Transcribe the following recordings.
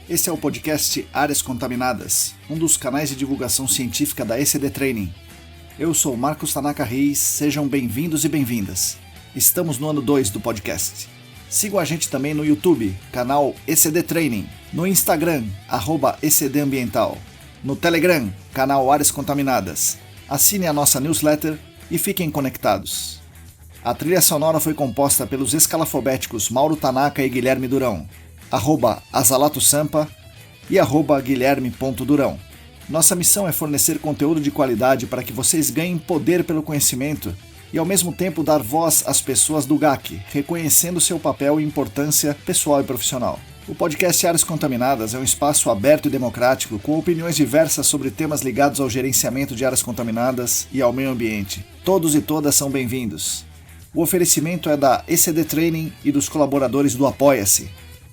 Esse é o podcast Áreas Contaminadas, um dos canais de divulgação científica da ECD Training. Eu sou Marcos Tanaka Reis, sejam bem-vindos e bem-vindas. Estamos no ano 2 do podcast. Sigam a gente também no YouTube, canal ECD Training, no Instagram, @ECDambiental, no Telegram, canal Áreas Contaminadas. Assine a nossa newsletter e fiquem conectados. A trilha sonora foi composta pelos escalafobéticos Mauro Tanaka e Guilherme Durão, @Azalato-Sampa e @Guilherme.Durão. Nossa missão é fornecer conteúdo de qualidade para que vocês ganhem poder pelo conhecimento e ao mesmo tempo dar voz às pessoas do GAC, reconhecendo seu papel e importância pessoal e profissional. O podcast Áreas Contaminadas é um espaço aberto e democrático com opiniões diversas sobre temas ligados ao gerenciamento de áreas contaminadas e ao meio ambiente. Todos e todas são bem-vindos. O oferecimento é da ECD Training e dos colaboradores do Apoia-se.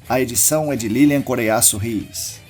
A edição é de Lilian Coreiaço Rios.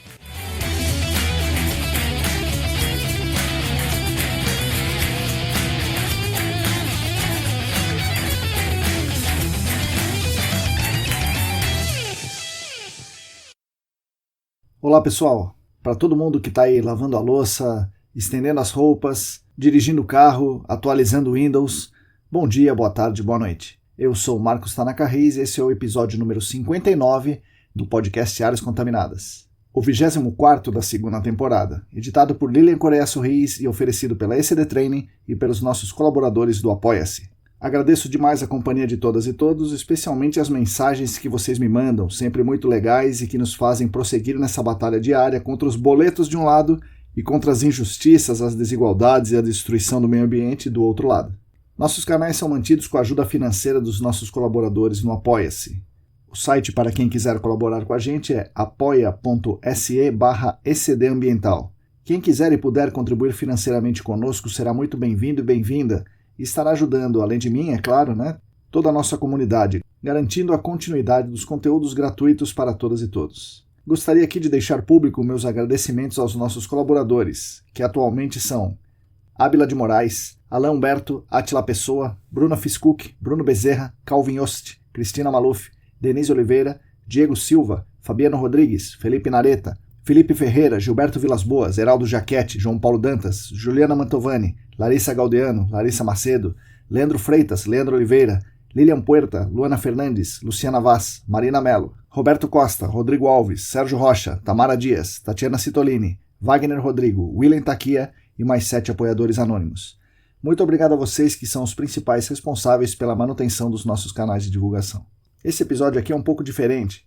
Olá pessoal, para todo mundo que está aí lavando a louça, estendendo as roupas, dirigindo o carro, atualizando o Windows, bom dia, boa tarde, boa noite. Eu sou Marcos Tanaka Reis e esse é o episódio número 59 do podcast Áreas Contaminadas. O 24º da segunda temporada, editado por Lilian Coreiaço Rios e oferecido pela ECD Training e pelos nossos colaboradores do Apoia-se. Agradeço demais a companhia de todas e todos, especialmente as mensagens que vocês me mandam, sempre muito legais e que nos fazem prosseguir nessa batalha diária contra os boletos de um lado e contra as injustiças, as desigualdades e a destruição do meio ambiente do outro lado. Nossos canais são mantidos com a ajuda financeira dos nossos colaboradores no Apoia-se. O site para quem quiser colaborar com a gente é apoia.se/ecdambiental. Quem quiser e puder contribuir financeiramente conosco será muito bem-vindo e bem-vinda e estará ajudando, além de mim, é claro, toda a nossa comunidade, garantindo a continuidade dos conteúdos gratuitos para todas e todos. Gostaria aqui de deixar público meus agradecimentos aos nossos colaboradores, que atualmente são Ábila de Moraes, Alain Humberto, Atila Pessoa, Bruna Fiscuc, Bruno Bezerra, Calvin Yost, Cristina Maluf, Denise Oliveira, Diego Silva, Fabiano Rodrigues, Felipe Nareta, Felipe Ferreira, Gilberto Vilas Boas, Heraldo Jaquete, João Paulo Dantas, Juliana Mantovani, Larissa Galdeano, Larissa Macedo, Leandro Freitas, Leandro Oliveira, Lilian Puerta, Luana Fernandes, Luciana Vaz, Marina Melo, Roberto Costa, Rodrigo Alves, Sérgio Rocha, Tamara Dias, Tatiana Citolini, Wagner Rodrigo, William Taquia e mais 7 apoiadores anônimos. Muito obrigado a vocês que são os principais responsáveis pela manutenção dos nossos canais de divulgação. Esse episódio aqui é um pouco diferente.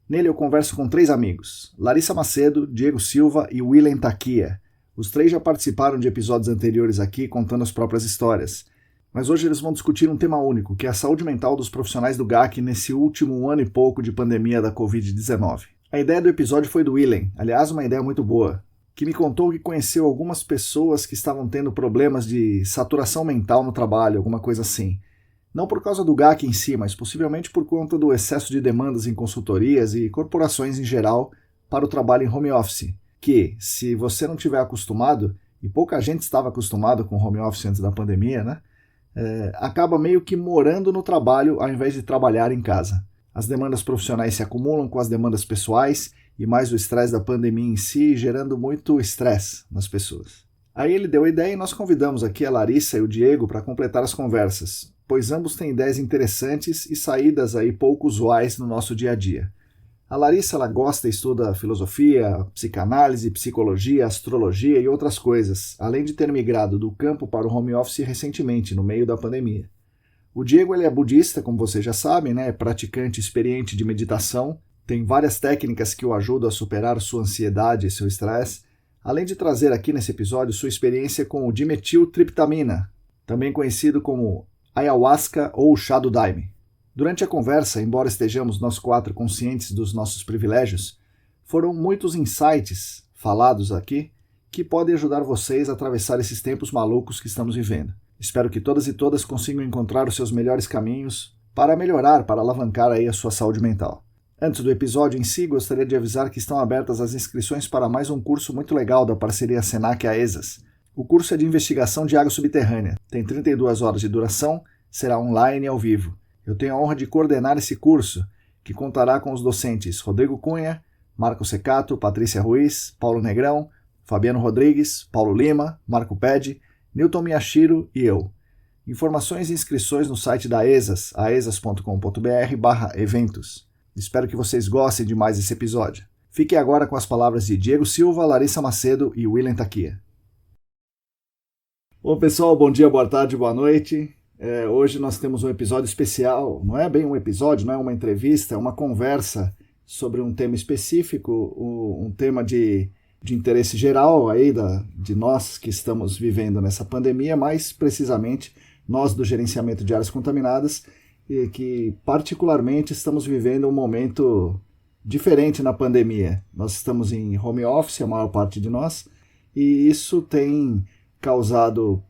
Nele eu converso com 3 amigos, Larissa Macedo, Diego Silva e William Taquia. Os 3 já participaram de episódios anteriores aqui contando as próprias histórias. Mas hoje eles vão discutir um tema único, que é a saúde mental dos profissionais do GAC nesse último ano e pouco de pandemia da Covid-19. A ideia do episódio foi do William, aliás uma ideia muito boa, que me contou que conheceu algumas pessoas que estavam tendo problemas de saturação mental no trabalho, alguma coisa assim. Não por causa do GAC em si, mas possivelmente por conta do excesso de demandas em consultorias e corporações em geral para o trabalho em home office, que, se você não tiver acostumado, e pouca gente estava acostumado com home office antes da pandemia, acaba meio que morando no trabalho ao invés de trabalhar em casa. As demandas profissionais se acumulam com as demandas pessoais e mais o estresse da pandemia em si, gerando muito estresse nas pessoas. Aí ele deu a ideia e nós convidamos aqui a Larissa e o Diego para completar as conversas, pois ambos têm ideias interessantes e saídas aí pouco usuais no nosso dia a dia. A Larissa ela gosta e estuda filosofia, psicanálise, psicologia, astrologia e outras coisas, além de ter migrado do campo para o home office recentemente, no meio da pandemia. O Diego ele é budista, como vocês já sabem, é praticante experiente de meditação, tem várias técnicas que o ajudam a superar sua ansiedade e seu estresse, além de trazer aqui nesse episódio sua experiência com o dimetiltriptamina, também conhecido como ayahuasca ou chá do daime. Durante a conversa, embora estejamos nós 4 conscientes dos nossos privilégios, foram muitos insights falados aqui que podem ajudar vocês a atravessar esses tempos malucos que estamos vivendo. Espero que todas e todas consigam encontrar os seus melhores caminhos para melhorar, para alavancar aí a sua saúde mental. Antes do episódio em si, gostaria de avisar que estão abertas as inscrições para mais um curso muito legal da parceria Senac-AESAS. O curso é de investigação de água subterrânea, tem 32 horas de duração, será online e ao vivo. Eu tenho a honra de coordenar esse curso, que contará com os docentes Rodrigo Cunha, Marco Secato, Patrícia Ruiz, Paulo Negrão, Fabiano Rodrigues, Paulo Lima, Marco Pedi, Newton Miyashiro e eu. Informações e inscrições no site da ESAS, aesas.com.br/eventos. Espero que vocês gostem de mais esse episódio. Fiquem agora com as palavras de Diego Silva, Larissa Macedo e William Taquia. Bom, pessoal, bom dia, boa tarde, boa noite. Hoje nós temos um episódio especial, não é bem um episódio, não é uma entrevista, é uma conversa sobre um tema específico, um tema de interesse geral aí de nós que estamos vivendo nessa pandemia, mais precisamente nós do gerenciamento de áreas contaminadas, e que particularmente estamos vivendo um momento diferente na pandemia. Nós estamos em home office, a maior parte de nós, e isso tem causado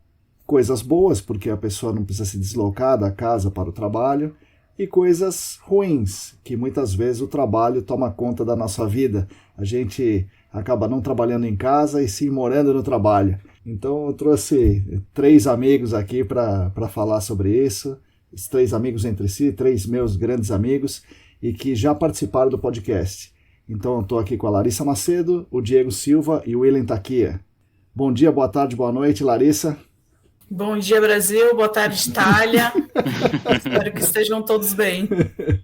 coisas boas, porque a pessoa não precisa se deslocar da casa para o trabalho, e coisas ruins, que muitas vezes o trabalho toma conta da nossa vida. A gente acaba não trabalhando em casa e sim morando no trabalho. Então eu trouxe 3 amigos aqui para falar sobre isso, os 3 amigos entre si, 3 meus grandes amigos, e que já participaram do podcast. Então eu estou aqui com a Larissa Macedo, o Diego Silva e o William Taquia. Bom dia, boa tarde, boa noite, Larissa. Bom dia, Brasil. Boa tarde, Itália. Espero que estejam todos bem.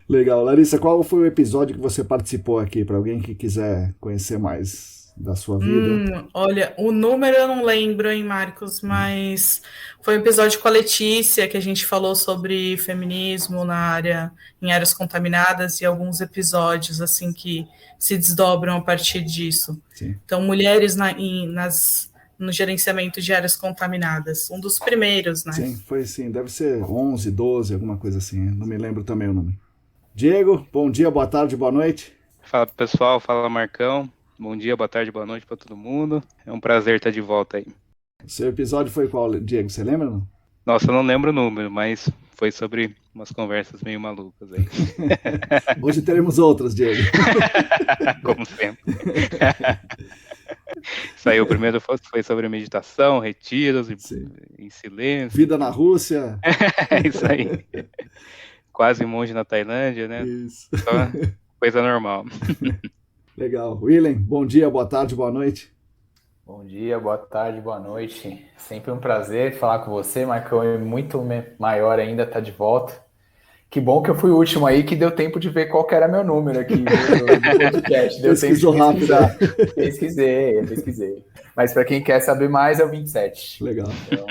Legal. Larissa, qual foi o episódio que você participou aqui, para alguém que quiser conhecer mais da sua vida? Olha, o número eu não lembro, hein, Marcos, mas foi um episódio com a Letícia, que a gente falou sobre feminismo em áreas contaminadas e alguns episódios assim que se desdobram a partir disso. Sim. Então, mulheres no gerenciamento de áreas contaminadas. Um dos primeiros, né? Sim, foi assim, deve ser 11, 12, alguma coisa assim, não me lembro também o nome. Diego, bom dia, boa tarde, boa noite. Fala pessoal, fala Marcão, bom dia, boa tarde, boa noite para todo mundo. É um prazer estar de volta aí. O seu episódio foi qual, Diego, você lembra? Não? Nossa, eu não lembro o número, mas foi sobre umas conversas meio malucas aí. Hoje teremos outras, Diego. Como sempre. Isso aí, o primeiro foi sobre meditação, retiros em silêncio. Vida na Rússia. Isso aí. Quase monge na Tailândia, né? Isso. Só coisa normal. Legal. William, bom dia, boa tarde, boa noite. Bom dia, boa tarde, boa noite. Sempre um prazer falar com você, Marcão. É muito maior ainda estar de volta. Que bom que eu fui o último aí, que deu tempo de ver qual que era meu número aqui no podcast. Deu Pesquisou tempo de pesquisar. rápido. Pesquisei. Mas para quem quer saber mais, é o 27. Legal. Então,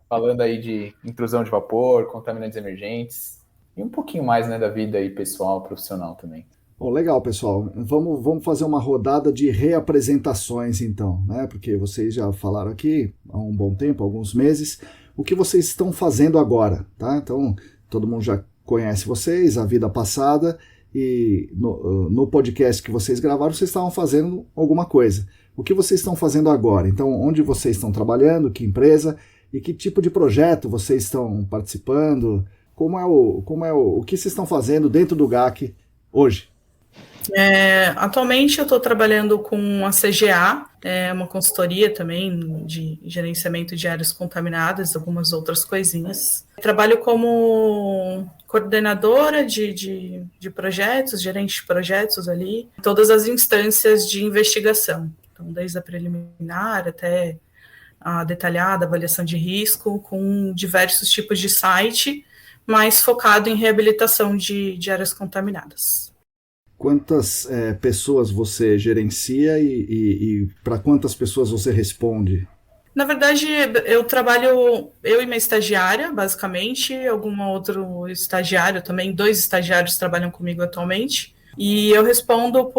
falando aí de intrusão de vapor, contaminantes emergentes e um pouquinho mais, né, da vida aí pessoal, profissional também. Bom, legal, pessoal. Vamos fazer uma rodada de reapresentações, então, né? Porque vocês já falaram aqui há um bom tempo, alguns meses, o que vocês estão fazendo agora, tá? Então, todo mundo já conhece vocês, a vida passada, e no podcast que vocês gravaram, vocês estavam fazendo alguma coisa. O que vocês estão fazendo agora? Então, onde vocês estão trabalhando, que empresa, e que tipo de projeto vocês estão participando? O que vocês estão fazendo dentro do GAC hoje? Atualmente eu estou trabalhando com a CGA, uma consultoria também de gerenciamento de áreas contaminadas, algumas outras coisinhas. Trabalho como coordenadora de projetos, gerente de projetos ali, em todas as instâncias de investigação. Então, desde a preliminar até a detalhada, avaliação de risco, com diversos tipos de site, mas focado em reabilitação de áreas contaminadas. Quantas pessoas você gerencia e para quantas pessoas você responde? Na verdade, eu trabalho, eu e minha estagiária, basicamente, algum outro estagiário também, 2 estagiários trabalham comigo atualmente, e eu respondo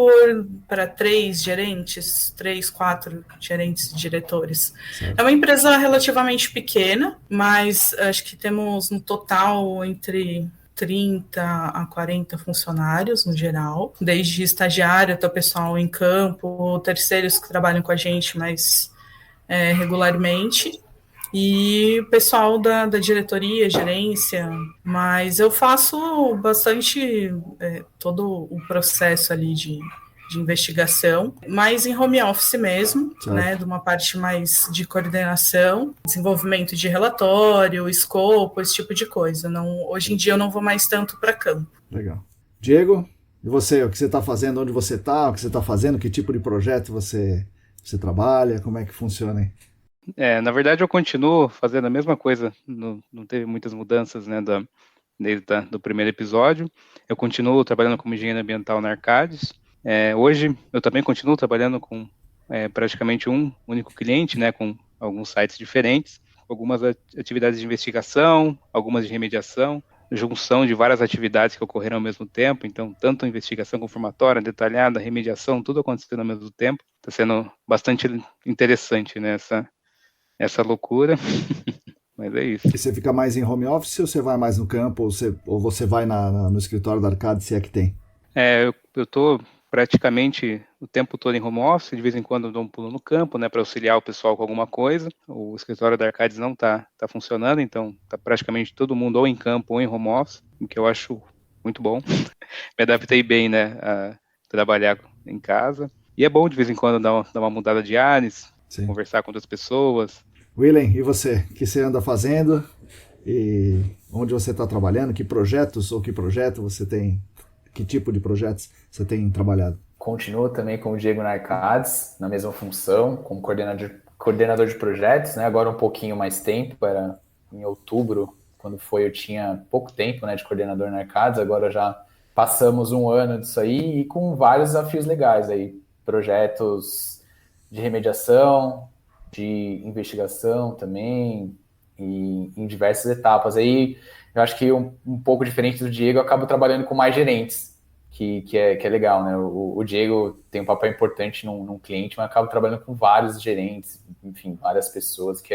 para 3 gerentes, 3, 4 gerentes e diretores. Certo. É uma empresa relativamente pequena, mas acho que temos no total entre 30 a 40 funcionários no geral, desde estagiário até o pessoal em campo, terceiros que trabalham com a gente mais regularmente, e o pessoal da diretoria, gerência, mas eu faço bastante todo o processo ali de investigação, mas em home office mesmo, né, de uma parte mais de coordenação, desenvolvimento de relatório, escopo, esse tipo de coisa. Hoje em dia eu não vou mais tanto para campo. Legal. Diego, E você, o que você está fazendo, onde você está, o que você está fazendo, que tipo de projeto você trabalha, como é que funciona aí? Na verdade, eu continuo fazendo a mesma coisa, não teve muitas mudanças, né, desde do primeiro episódio. Eu continuo trabalhando como engenheiro ambiental na Arcadis. Hoje, eu também continuo trabalhando com praticamente um único cliente, né, com alguns sites diferentes, algumas atividades de investigação, algumas de remediação, junção de várias atividades que ocorreram ao mesmo tempo, então tanto investigação confirmatória, detalhada, remediação, tudo acontecendo ao mesmo tempo. Está sendo bastante interessante, né, essa loucura, mas é isso. E você fica mais em home office ou você vai mais no campo, ou você vai no escritório da Arcade, se é que tem? Eu estou praticamente o tempo todo em home office, de vez em quando eu dou um pulo no campo, né, para auxiliar o pessoal com alguma coisa. O escritório da Arcades não está funcionando, então está praticamente todo mundo ou em campo ou em home office, o que eu acho muito bom. Me adaptei bem, né, a trabalhar em casa. E é bom de vez em quando dar uma mudada de ares, Sim. Conversar com outras pessoas. William, e você? O que você anda fazendo? E onde você está trabalhando? Que projetos ou que projeto você tem? Que tipo de projetos você tem trabalhado? Continuo também com o Diego na Arcades, na mesma função, como coordenador de projetos, né? Agora um pouquinho mais tempo, era em outubro, quando eu tinha pouco tempo, né, de coordenador na Arcades, agora já passamos um ano disso aí e com vários desafios legais aí, projetos de remediação, de investigação também, e em diversas etapas. Aí eu acho que um pouco diferente do Diego, eu acabo trabalhando com mais gerentes, que é legal, né? O Diego tem um papel importante num cliente, mas acaba trabalhando com vários gerentes, enfim, várias pessoas, que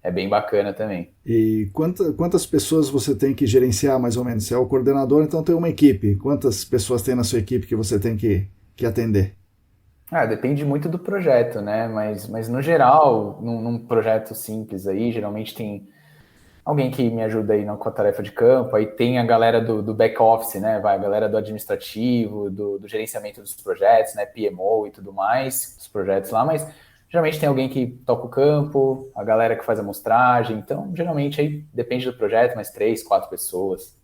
é bem bacana também. E quantas pessoas você tem que gerenciar, mais ou menos? Você é o coordenador, então tem uma equipe. Quantas pessoas tem na sua equipe que você tem que atender? Depende muito do projeto, né? Mas no geral, num projeto simples aí, geralmente tem alguém que me ajuda aí com a tarefa de campo, aí tem a galera do back-office, né? A galera do administrativo, do gerenciamento dos projetos, né? PMO e tudo mais, os projetos lá, mas geralmente tem alguém que toca o campo, a galera que faz a amostragem, então geralmente aí depende do projeto, mas 3, 4 pessoas,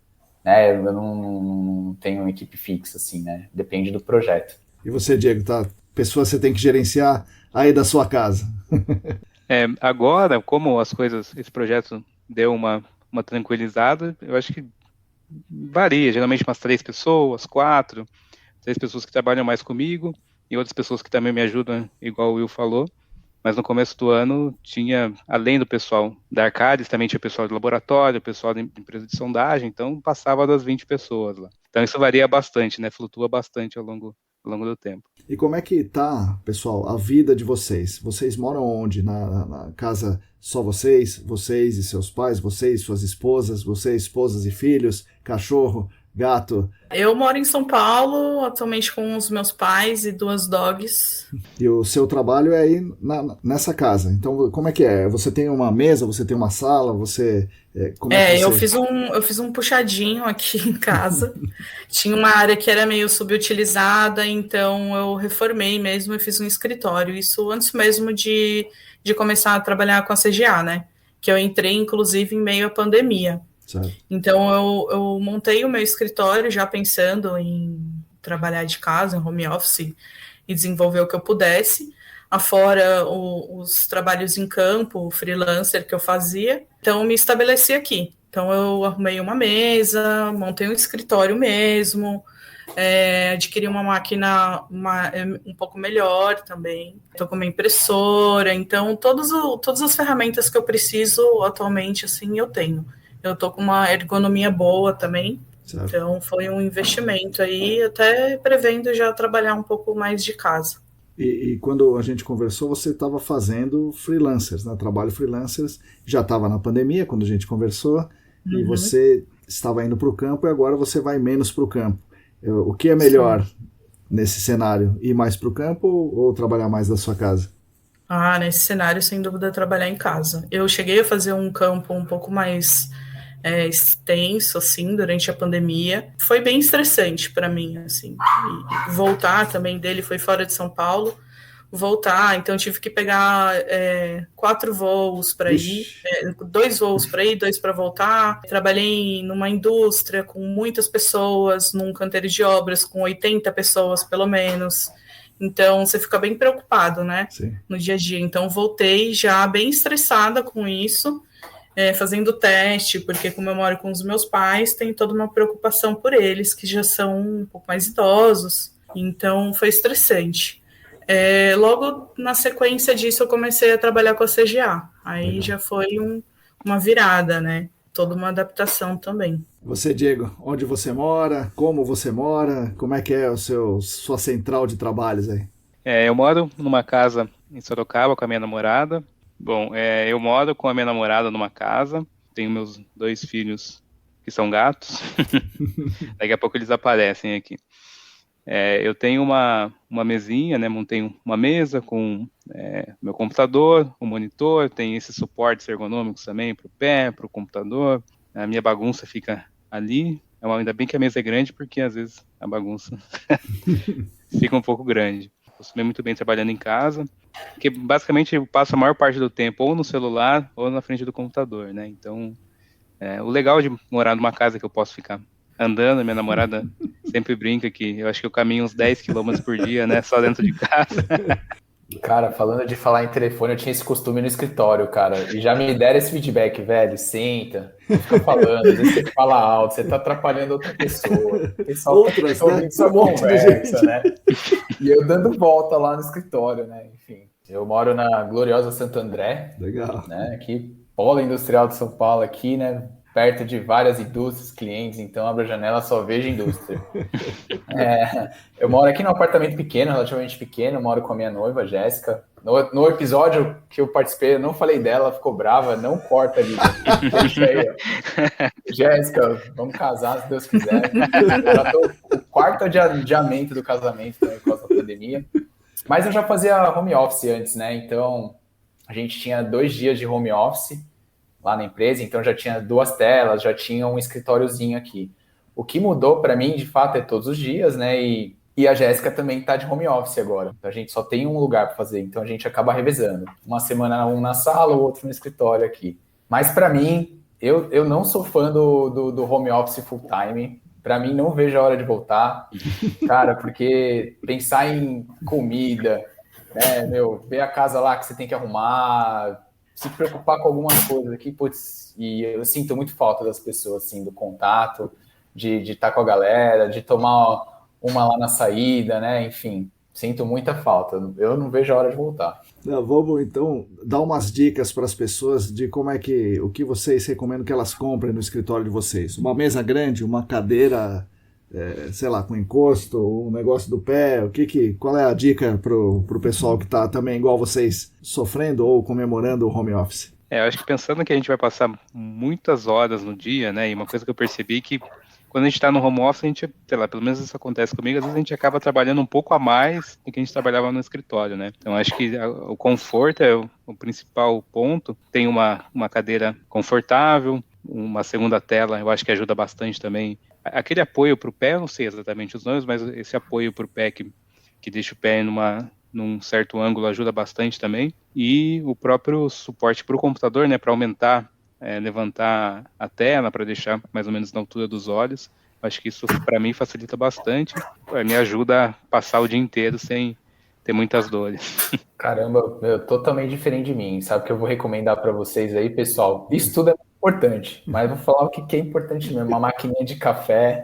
né? Eu não tenho uma equipe fixa, assim, né? Depende do projeto. E você, Diego, pessoas você tem que gerenciar aí da sua casa? Agora, como esse projeto deu uma tranquilizada, eu acho que varia, geralmente umas 3 pessoas, 4, 3 pessoas que trabalham mais comigo e outras pessoas que também me ajudam, igual o Will falou. Mas no começo do ano tinha, além do pessoal da Arcades, também tinha pessoal de laboratório, pessoal da empresa de sondagem, então passava das 20 pessoas lá. Então isso varia bastante, né? Flutua bastante ao longo do tempo. E como é que tá, pessoal, a vida de vocês? Vocês moram onde? Na casa só vocês e seus pais, vocês, suas esposas, vocês, esposas e filhos, cachorro, gato? Eu moro em São Paulo, atualmente com os meus pais e 2 dogs. E o seu trabalho é aí nessa casa. Então, como é que é? Você tem uma mesa, você tem uma sala, você... Eu fiz um puxadinho aqui em casa. Tinha uma área que era meio subutilizada, então eu reformei mesmo e fiz um escritório. Isso antes mesmo de começar a trabalhar com a CGA, né? Que eu entrei, inclusive, em meio à pandemia. Certo. Então, eu montei o meu escritório já pensando em trabalhar de casa, em home office, e desenvolver o que eu pudesse, afora os trabalhos em campo, o freelancer que eu fazia. Então, eu me estabeleci aqui. Então, eu arrumei uma mesa, montei um escritório mesmo, adquiri uma máquina um pouco melhor também. Estou com uma impressora. Então, todas as ferramentas que eu preciso atualmente, assim, eu tenho. Eu estou com uma ergonomia boa também. Certo. Então, foi um investimento aí, até prevendo já trabalhar um pouco mais de casa. E quando a gente conversou, você estava fazendo freelancers, né? Trabalho freelancers, já estava na pandemia quando a gente conversou, e você estava indo para o campo e agora você vai menos para o campo. O que é melhor nesse cenário? Ir mais para o campo ou trabalhar mais da sua casa? Nesse cenário, sem dúvida, trabalhar em casa. Eu cheguei a fazer um campo um pouco mais extenso, assim, durante a pandemia. Foi bem estressante para mim, assim. E voltar também dele foi fora de São Paulo, voltar, então tive que pegar 4 voos para ir, 2 voos para ir, 2 para voltar. Trabalhei numa indústria com muitas pessoas, num canteiro de obras com 80 pessoas pelo menos. Então você fica bem preocupado, né? Sim. No dia a dia. Então voltei já bem estressada com isso, fazendo teste, porque como eu moro com os meus pais, tem toda uma preocupação por eles, que já são um pouco mais idosos. Então foi estressante. Logo na sequência disso eu comecei a trabalhar com a CGA. Aí Legal. Já foi uma virada, né? Toda uma adaptação também. Você, Diego, onde você mora? Como você mora? Como é que é sua central de trabalhos aí? Eu moro numa casa em Sorocaba com a minha namorada. Bom, eu moro com a minha namorada numa casa. Tenho meus 2 filhos que são gatos. Daqui a pouco eles aparecem aqui. Eu tenho uma mesinha, né? Montei uma mesa com meu computador, um monitor, tem esses suportes ergonômicos também para o pé, para o computador. A minha bagunça fica ali. Ainda bem que a mesa é grande, porque às vezes a bagunça fica um pouco grande. Costumo muito bem trabalhando em casa, porque basicamente eu passo a maior parte do tempo ou no celular ou na frente do computador, né? Então, o legal de morar numa casa que eu posso ficar andando, minha namorada sempre brinca que eu acho que eu caminho uns 10 quilômetros por dia, né, só dentro de casa. Cara, falando de falar em telefone, eu tinha esse costume no escritório, cara, e já me deram esse feedback, velho, senta, fica falando, às vezes você fala alto, você tá atrapalhando outra pessoa, o pessoal Outras, tá ouvindo sua conversa, né, e eu dando volta lá no escritório, né, enfim. Eu moro na gloriosa Santo André, Legal, né, aqui, polo industrial de São Paulo aqui, né, perto de várias indústrias, clientes, então abro a janela, só vejo indústria. Eu moro aqui num apartamento pequeno, relativamente pequeno, moro com a minha noiva, Jéssica. No episódio que eu participei, eu não falei dela, ficou brava, não corta ali. Deixa aí, ó. Jéssica, vamos casar, se Deus quiser. Já tô o 4º adiamento do casamento, né, por causa da pandemia. Mas eu já fazia home office antes, né, então a gente tinha 2 dias de home office lá na empresa, então já tinha 2 telas, já tinha um escritóriozinho aqui. O que mudou para mim, de fato, é todos os dias, né? E a Jéssica também está de home office agora. Então a gente só tem um lugar para fazer, então a gente acaba revezando. Uma semana um na sala, o outro no escritório aqui. Mas para mim, eu não sou fã do home office full time. Para mim, não vejo a hora de voltar. Cara, porque pensar em comida, né, ver a casa lá que você tem que arrumar, se preocupar com algumas coisas aqui, putz, e eu sinto muito falta das pessoas, assim, do contato, de estar com a galera, de tomar uma lá na saída, né, enfim, sinto muita falta, eu não vejo a hora de voltar. Vamos, então, dar umas dicas para as pessoas de o que vocês recomendam que elas comprem no escritório de vocês. Uma mesa grande, uma cadeira, sei lá, com encosto, um negócio do pé, qual é a dica pro pessoal que está também igual vocês, sofrendo ou comemorando o home office? Eu acho que pensando que a gente vai passar muitas horas no dia, né, e uma coisa que eu percebi que quando a gente está no home office, a gente, sei lá, pelo menos isso acontece comigo, às vezes a gente acaba trabalhando um pouco a mais do que a gente trabalhava no escritório, né? Então acho que o conforto é o principal ponto. Tem uma cadeira confortável, uma segunda tela, eu acho que ajuda bastante também. Aquele apoio para o pé, eu não sei exatamente os nomes, mas esse apoio para o pé que deixa o pé num certo ângulo ajuda bastante também. E o próprio suporte para o computador, né, para aumentar, levantar a tela, para deixar mais ou menos na altura dos olhos. Acho que isso para mim facilita bastante. Me ajuda a passar o dia inteiro sem ter muitas dores. Caramba, totalmente diferente de mim. Sabe o que eu vou recomendar para vocês aí, pessoal? Isso tudo é importante, mas vou falar o que é importante mesmo. Uma maquininha de café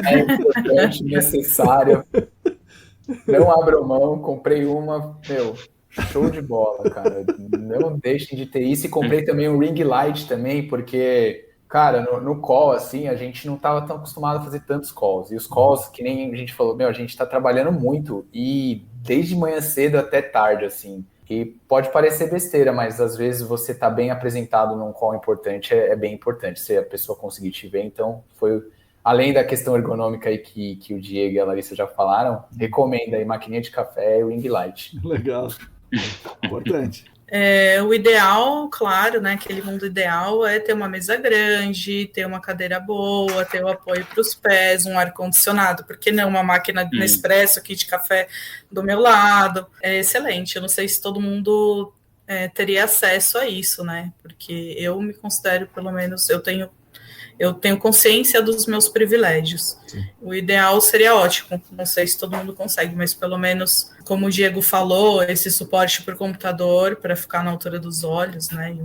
é importante, necessário. Não abro mão, comprei uma, show de bola, cara. Não deixem de ter isso. E comprei também um ring light também, porque, cara, no call, assim, a gente não estava tão acostumado a fazer tantos calls. E os calls, que nem a gente falou, a gente está trabalhando muito e desde manhã cedo até tarde, assim. E pode parecer besteira, mas às vezes você tá bem apresentado num call importante, é bem importante se a pessoa conseguir te ver. Então, além da questão ergonômica aí que o Diego e a Larissa já falaram, recomendo aí maquininha de café e ring light. Legal. Importante. O ideal, claro, né, aquele mundo ideal é ter uma mesa grande, ter uma cadeira boa, ter o apoio para os pés, um ar-condicionado, por que não uma máquina de Nespresso aqui de café do meu lado? É excelente, eu não sei se todo mundo teria acesso a isso, né, porque eu me considero, pelo menos, eu tenho consciência dos meus privilégios. Sim. O ideal seria ótimo, não sei se todo mundo consegue, mas pelo menos, como o Diego falou, esse suporte por computador para ficar na altura dos olhos, né? E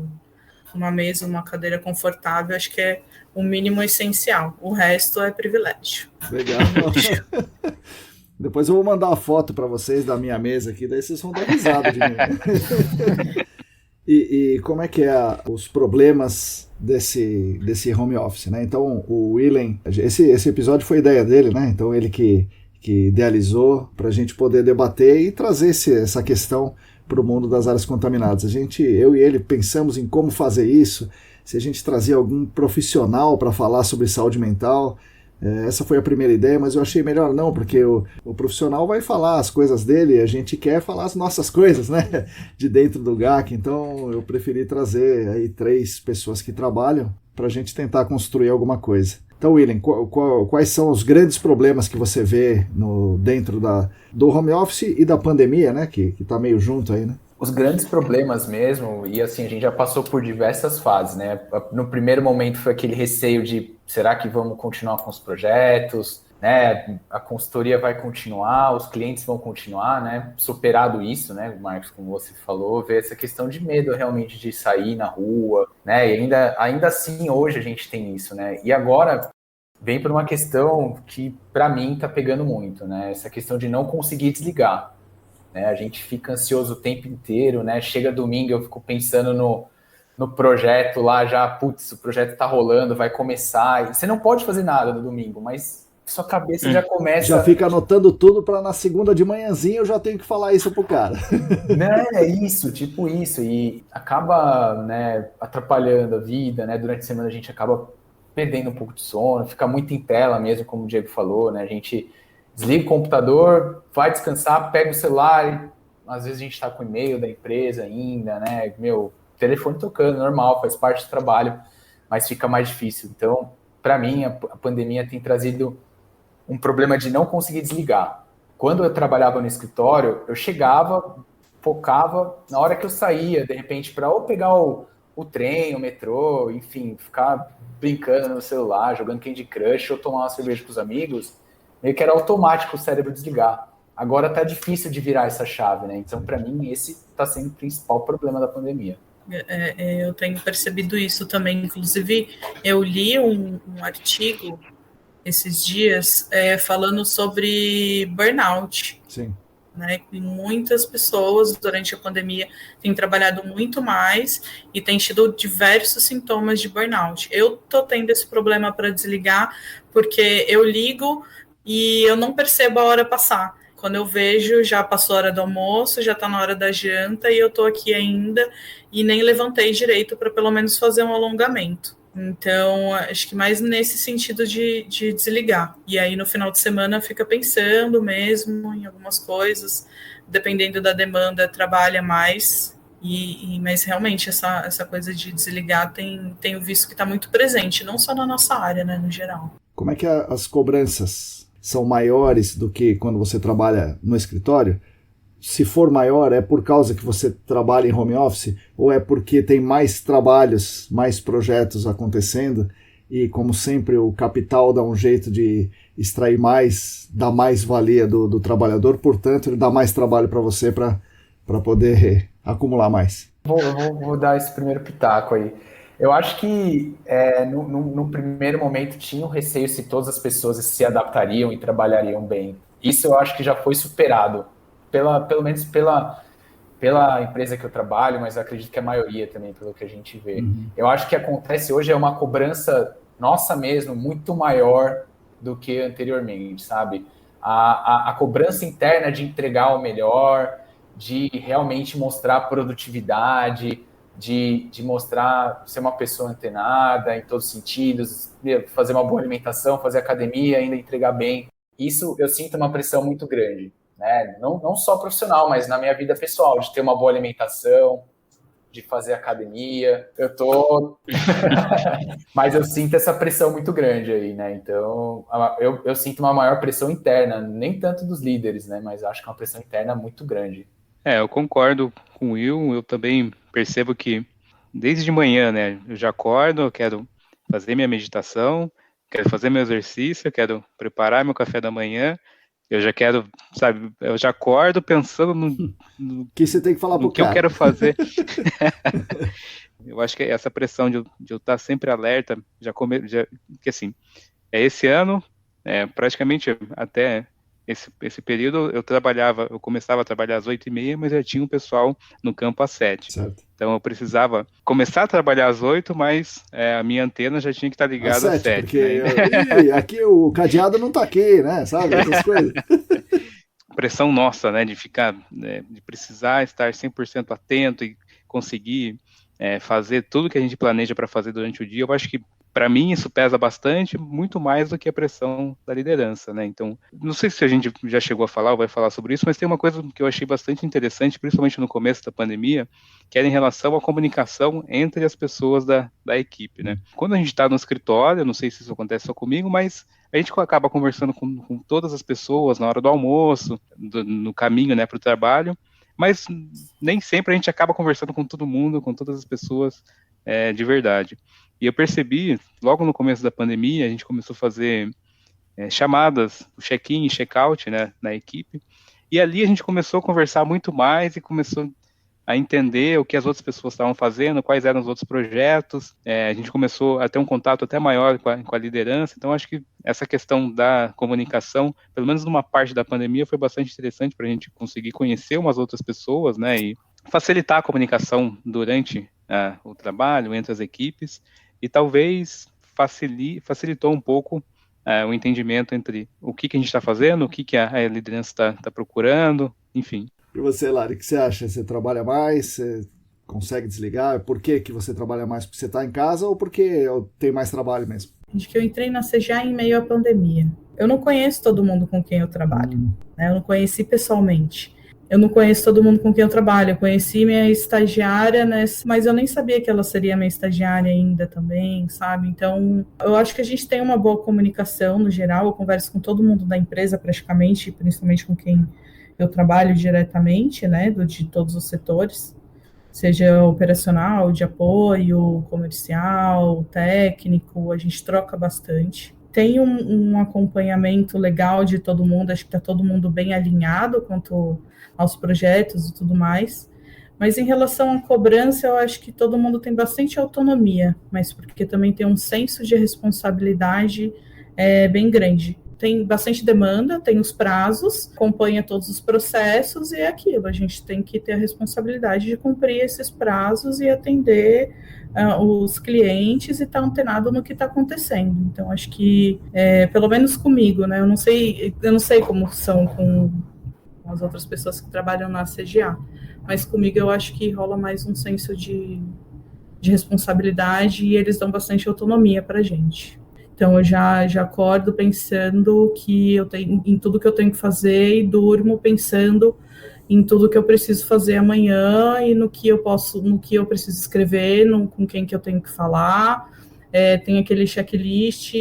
uma mesa, uma cadeira confortável, acho que é o mínimo essencial. O resto é privilégio. Legal. Depois eu vou mandar uma foto para vocês da minha mesa aqui, daí vocês vão dar risada de mim. E como é que é os problemas desse home office, né? Então, o Willen, esse episódio foi ideia dele, né? Então, ele que idealizou para a gente poder debater e trazer essa questão para o mundo das áreas contaminadas. Eu e ele pensamos em como fazer isso, se a gente trazia algum profissional para falar sobre saúde mental. Essa foi a primeira ideia, mas eu achei melhor não, porque o profissional vai falar as coisas dele e a gente quer falar as nossas coisas, né? De dentro do GAC. Então eu preferi trazer aí 3 pessoas que trabalham para a gente tentar construir alguma coisa. Então, Willen, quais são os grandes problemas que você vê dentro do home office e da pandemia, né? Que está meio junto aí, né? Os grandes problemas mesmo, e assim, a gente já passou por diversas fases, né? No primeiro momento foi aquele receio de, será que vamos continuar com os projetos, né? A consultoria vai continuar, os clientes vão continuar, né? Superado isso, né, Marcos, como você falou, ver essa questão de medo realmente de sair na rua, né? E ainda assim, hoje a gente tem isso, né? E agora vem por uma questão que, para mim, tá pegando muito, né? Essa questão de não conseguir desligar. A gente fica ansioso o tempo inteiro, né? Chega domingo, eu fico pensando no projeto lá, já, putz, o projeto tá rolando, vai começar. E você não pode fazer nada no domingo, mas sua cabeça já começa... Já fica anotando tudo para na segunda de manhãzinha eu já tenho que falar isso pro cara. Né, é isso, tipo isso. E acaba, né, atrapalhando a vida, né? Durante a semana a gente acaba perdendo um pouco de sono, fica muito em tela mesmo, como o Diego falou, né? A gente... desliga o computador, vai descansar, pega o celular, e, às vezes a gente está com o e-mail da empresa ainda, né? Telefone tocando, normal, faz parte do trabalho, mas fica mais difícil. Então, para mim, a pandemia tem trazido um problema de não conseguir desligar. Quando eu trabalhava no escritório, eu chegava, focava, na hora que eu saía, de repente, para ou pegar o trem, o metrô, enfim, ficar brincando no celular, jogando Candy Crush, ou tomar uma cerveja com os amigos, meio que era automático o cérebro desligar. Agora tá difícil de virar essa chave, né? Então, para mim, esse está sendo o principal problema da pandemia. Eu tenho percebido isso também. Inclusive, eu li um artigo esses dias falando sobre burnout. Sim. Né? Muitas pessoas durante a pandemia têm trabalhado muito mais e têm tido diversos sintomas de burnout. Eu tô tendo esse problema para desligar porque eu ligo e eu não percebo a hora passar. Quando eu vejo, já passou a hora do almoço, já está na hora da janta e eu estou aqui ainda e nem levantei direito para pelo menos fazer um alongamento. Então, acho que mais nesse sentido de desligar. E aí, no final de semana, fica pensando mesmo em algumas coisas, dependendo da demanda, trabalha mais. Mas realmente, essa coisa de desligar tenho visto que está muito presente, não só na nossa área, né, no geral. Como é que as cobranças são maiores do que quando você trabalha no escritório? Se for maior, é por causa que você trabalha em home office ou é porque tem mais trabalhos, mais projetos acontecendo e, como sempre, o capital dá um jeito de extrair mais, dá mais valia do trabalhador, portanto, ele dá mais trabalho para você para poder acumular mais? Vou dar esse primeiro pitaco aí. Eu acho que no primeiro momento tinha um receio se todas as pessoas se adaptariam e trabalhariam bem. Isso eu acho que já foi superado, pelo menos pela empresa que eu trabalho, mas eu acredito que a maioria também, pelo que a gente vê. Uhum. Eu acho que acontece hoje é uma cobrança nossa mesmo, muito maior do que anteriormente, sabe? A cobrança interna de entregar o melhor, de realmente mostrar produtividade, de mostrar ser uma pessoa antenada em todos os sentidos, fazer uma boa alimentação, fazer academia, ainda entregar bem. Isso eu sinto uma pressão muito grande, né? Não só profissional, mas na minha vida pessoal, de ter uma boa alimentação, de fazer academia. Eu tô... Mas eu sinto essa pressão muito grande aí, né? Então, eu sinto uma maior pressão interna, nem tanto dos líderes, né? Mas acho que é uma pressão interna muito grande. Eu concordo com o Will. Eu também percebo que desde de manhã, né? Eu já acordo, eu quero fazer minha meditação, quero fazer meu exercício, eu quero preparar meu café da manhã. Eu já quero, sabe, eu já acordo pensando no que você tem que falar pro que cara. eu quero fazer. Eu acho que essa pressão de eu estar sempre alerta, que assim, esse ano, praticamente até esse período, eu começava a trabalhar às 8h30, mas já tinha um pessoal no campo às 7h. Certo. Então eu precisava começar a trabalhar às 8h, mas a minha antena já tinha que estar ligada às 7h. Porque né? aqui o cadeado não tá aqui, né? Sabe? Essas coisas. Pressão nossa, né? De ficar, de precisar estar 100% atento e conseguir fazer tudo que a gente planeja para fazer durante o dia. Eu acho que para mim isso pesa bastante, muito mais do que a pressão da liderança, né? Então, não sei se a gente já chegou a falar ou vai falar sobre isso, mas tem uma coisa que eu achei bastante interessante, principalmente no começo da pandemia, que era em relação à comunicação entre as pessoas da equipe, né? Quando a gente está no escritório, não sei se isso acontece só comigo, mas a gente acaba conversando com todas as pessoas na hora do almoço, no caminho, né, para o trabalho, mas nem sempre a gente acaba conversando com todo mundo, com todas as pessoas de verdade. E eu percebi, logo no começo da pandemia, a gente começou a fazer chamadas, o check-in e check-out, né, na equipe, e ali a gente começou a conversar muito mais e começou a entender o que as outras pessoas estavam fazendo, quais eram os outros projetos, a gente começou a ter um contato até maior com a liderança. Então acho que essa questão da comunicação, pelo menos numa parte da pandemia, foi bastante interessante para a gente conseguir conhecer umas outras pessoas, né, e facilitar a comunicação durante o trabalho, entre as equipes, e talvez facilitou um pouco o entendimento entre o que a gente está fazendo, o que a liderança está procurando, enfim. E você, Lari, o que você acha? Você trabalha mais? Você consegue desligar? Por que você trabalha mais? Porque você está em casa ou porque tem mais trabalho mesmo? Acho que eu entrei na CGA em meio à pandemia. Eu não conheço todo mundo com quem eu trabalho, né? Eu não conheci pessoalmente. Eu não conheço todo mundo com quem eu trabalho. Eu conheci minha estagiária, né? Mas eu nem sabia que ela seria minha estagiária ainda também, sabe? Então, eu acho que a gente tem uma boa comunicação no geral. Eu converso com todo mundo da empresa praticamente, principalmente com quem eu trabalho diretamente, né, de todos os setores, seja operacional, de apoio, comercial, técnico, a gente troca bastante. Tem um acompanhamento legal de todo mundo, acho que está todo mundo bem alinhado quanto aos projetos e tudo mais, mas em relação à cobrança, eu acho que todo mundo tem bastante autonomia, mas porque também tem um senso de responsabilidade bem grande. Tem bastante demanda, tem os prazos, acompanha todos os processos e é aquilo. A gente tem que ter a responsabilidade de cumprir esses prazos e atender os clientes e estar antenado no que está acontecendo. Então, acho que, pelo menos comigo, né? Eu não sei como são com as outras pessoas que trabalham na CGA, mas comigo eu acho que rola mais um senso de responsabilidade e eles dão bastante autonomia para a gente. Então, eu já acordo pensando que eu tenho em tudo que eu tenho que fazer e durmo pensando em tudo que eu preciso fazer amanhã e no que eu preciso escrever, com quem que eu tenho que falar. Tem aquele checklist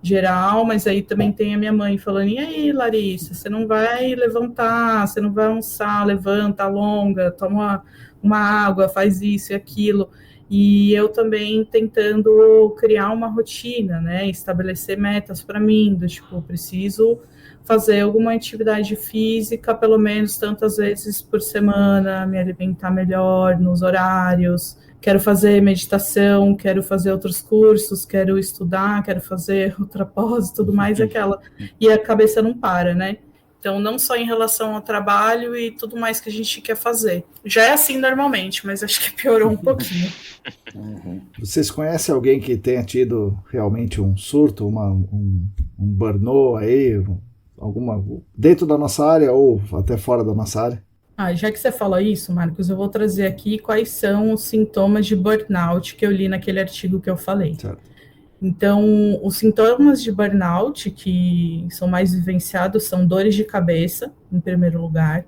geral, mas aí também tem a minha mãe falando: e aí, Larissa, você não vai levantar, você não vai almoçar, levanta, alonga, toma uma água, faz isso e aquilo. E eu também tentando criar uma rotina, né, estabelecer metas para mim, tipo, preciso fazer alguma atividade física pelo menos tantas vezes por semana, me alimentar melhor nos horários, quero fazer meditação, quero fazer outros cursos, quero estudar, quero fazer outra pós e tudo mais, e a cabeça não para, né? Então, não só em relação ao trabalho e tudo mais que a gente quer fazer. Já é assim normalmente, mas acho que piorou um pouquinho. Vocês conhecem alguém que tenha tido realmente um surto, um burnout aí, alguma dentro da nossa área ou até fora da nossa área? Já que você falou isso, Marcos, eu vou trazer aqui quais são os sintomas de burnout que eu li naquele artigo que eu falei. Certo. Então, os sintomas de burnout que são mais vivenciados são dores de cabeça, em primeiro lugar,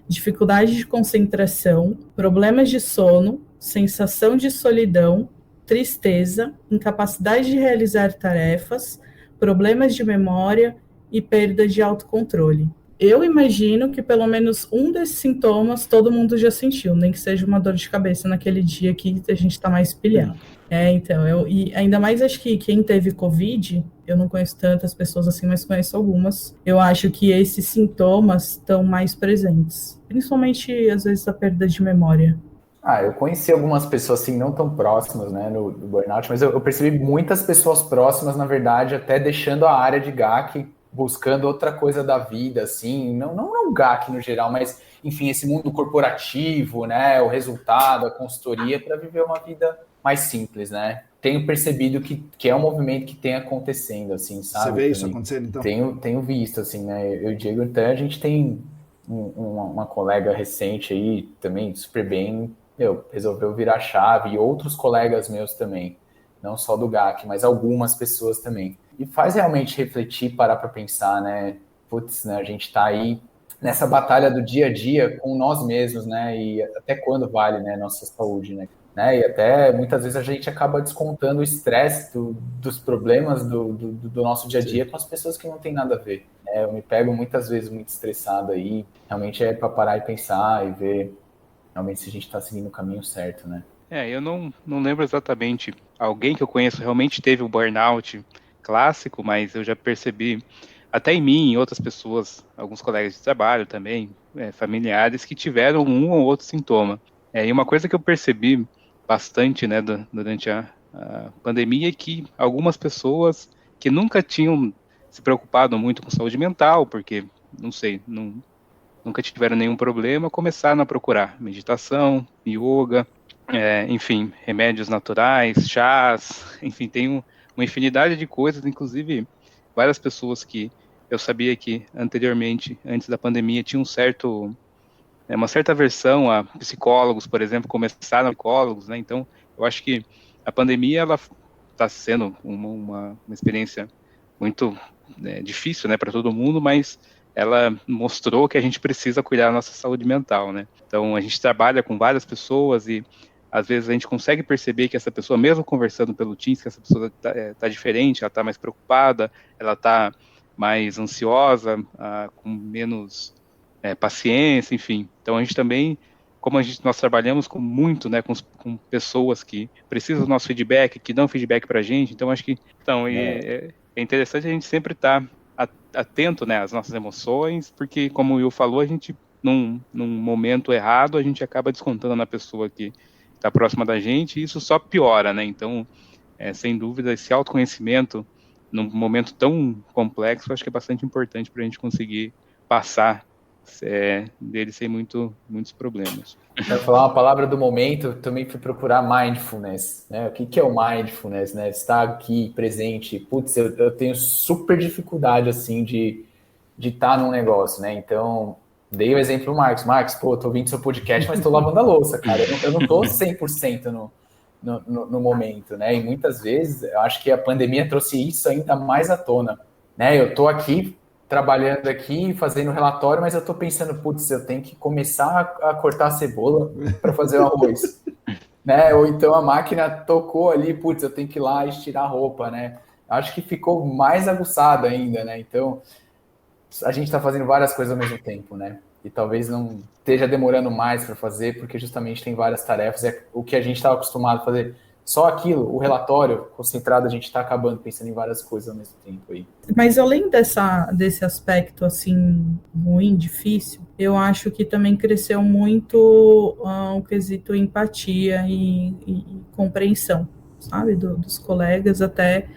dificuldade de concentração, problemas de sono, sensação de solidão, tristeza, incapacidade de realizar tarefas, problemas de memória e perda de autocontrole. Eu imagino que pelo menos um desses sintomas todo mundo já sentiu, nem que seja uma dor de cabeça naquele dia que a gente está mais pilhado. Então, e ainda mais acho que quem teve Covid, eu não conheço tantas pessoas assim, mas conheço algumas, eu acho que esses sintomas estão mais presentes, principalmente às vezes a perda de memória. Eu conheci algumas pessoas assim, não tão próximas, né, no burnout, mas eu percebi muitas pessoas próximas, na verdade, até deixando a área de GAC, buscando outra coisa da vida, assim, não GAC no geral, mas, enfim, esse mundo corporativo, né, o resultado, a consultoria, para viver uma vida mais simples, né? Tenho percebido que é um movimento que tem acontecendo, assim, sabe? Você vê isso acontecendo, então? Tenho visto, assim, né? Eu e o Diego, então, a gente tem uma colega recente aí, também super bem, resolveu virar chave, e outros colegas meus também, não só do GAC, mas algumas pessoas também. E faz realmente refletir, parar para pensar, né? Putz, né? A gente está aí nessa batalha do dia a dia com nós mesmos, né? E até quando vale, né? Nossa saúde, né? E até muitas vezes a gente acaba descontando o estresse dos problemas do nosso dia a dia com as pessoas que não tem nada a ver. Eu me pego muitas vezes muito estressado aí. Realmente é para parar e pensar e ver realmente se a gente está seguindo o caminho certo, né? Eu não lembro exatamente. Alguém que eu conheço realmente teve um burnout clássico, mas eu já percebi, até em mim, em outras pessoas, alguns colegas de trabalho também, familiares, que tiveram um ou outro sintoma. E uma coisa que eu percebi bastante, né, durante a pandemia é que algumas pessoas que nunca tinham se preocupado muito com saúde mental, porque, não sei, nunca tiveram nenhum problema, começaram a procurar meditação, yoga, enfim, remédios naturais, chás, enfim, tem uma infinidade de coisas, inclusive várias pessoas que eu sabia que anteriormente, antes da pandemia, tinham uma certa aversão a psicólogos, por exemplo, começaram psicólogos, né? Então, eu acho que a pandemia ela está sendo uma experiência muito difícil, né, para todo mundo, mas ela mostrou que a gente precisa cuidar da nossa saúde mental, né? Então, a gente trabalha com várias pessoas e às vezes a gente consegue perceber que essa pessoa, mesmo conversando pelo Teams, que essa pessoa tá diferente, ela está mais preocupada, ela está mais ansiosa, com menos paciência, enfim. Então a gente também, como nós trabalhamos muito, né, com pessoas que precisam do nosso feedback, que dão feedback para a gente, então acho que é interessante a gente sempre estar atento, né, às nossas emoções, porque como o Will falou, a gente num momento errado a gente acaba descontando na pessoa que está próxima da gente, e isso só piora, né? Então, sem dúvida, esse autoconhecimento num momento tão complexo, acho que é bastante importante para a gente conseguir passar dele sem muitos problemas. Para falar uma palavra do momento, eu também fui procurar mindfulness, né? O que é o mindfulness, né? Estar aqui, presente. Putz, eu tenho super dificuldade, assim, de estar num negócio, né? Então, dei o exemplo do Marcos. Marcos, pô, tô ouvindo seu podcast, mas tô lavando a louça, cara. Eu não tô 100% no momento, né? E muitas vezes, eu acho que a pandemia trouxe isso ainda mais à tona, né? Eu tô aqui, trabalhando aqui, fazendo relatório, mas eu tô pensando, putz, eu tenho que começar a cortar a cebola para fazer o arroz, né? Ou então a máquina tocou ali, putz, eu tenho que ir lá estirar a roupa, né? Acho que ficou mais aguçado ainda, né? Então, a gente está fazendo várias coisas ao mesmo tempo, né? E talvez não esteja demorando mais para fazer, porque justamente tem várias tarefas, o que a gente estava acostumado a fazer. Só aquilo, o relatório concentrado, a gente está acabando pensando em várias coisas ao mesmo tempo aí. Mas além desse aspecto, assim, ruim, difícil, eu acho que também cresceu muito o quesito empatia e compreensão, sabe, dos colegas, até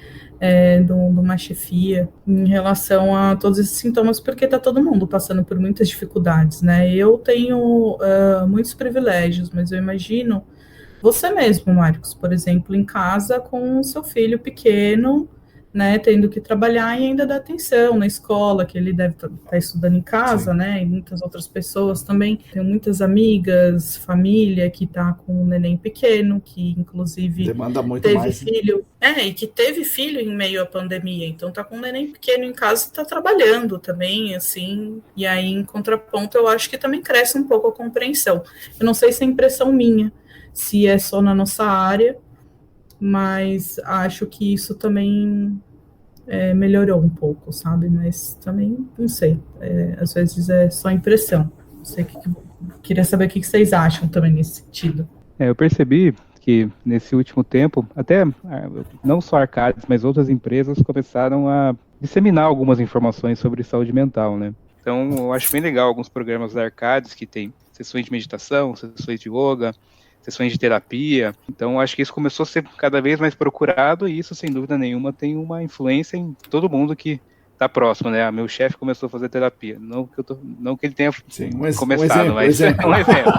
de uma chefia, em relação a todos esses sintomas, porque está todo mundo passando por muitas dificuldades, né? Eu tenho muitos privilégios, mas eu imagino você mesmo, Marcos, por exemplo, em casa com o seu filho pequeno, né, tendo que trabalhar e ainda dar atenção na escola, que ele deve estar estudando em casa, sim, né, e muitas outras pessoas também. Tenho muitas amigas, família que está com um neném pequeno, que inclusive demanda muito teve mais, filho, e que teve filho em meio à pandemia, então está com um neném pequeno em casa e está trabalhando também, assim, e aí em contraponto eu acho que também cresce um pouco a compreensão. Eu não sei se é impressão minha, se é só na nossa área, mas acho que isso também melhorou um pouco, sabe? Mas também não sei, às vezes é só impressão. Não sei queria saber o que vocês acham também nesse sentido. Eu percebi que nesse último tempo, até não só Arcades, mas outras empresas começaram a disseminar algumas informações sobre saúde mental, né? Então, eu acho bem legal alguns programas da Arcades que tem sessões de meditação, sessões de yoga, sessões de terapia. Então, eu acho que isso começou a ser cada vez mais procurado e isso, sem dúvida nenhuma, tem uma influência em todo mundo que está próximo, né? Meu chefe começou a fazer terapia. Não que ele tenha começado, mas é um exemplo.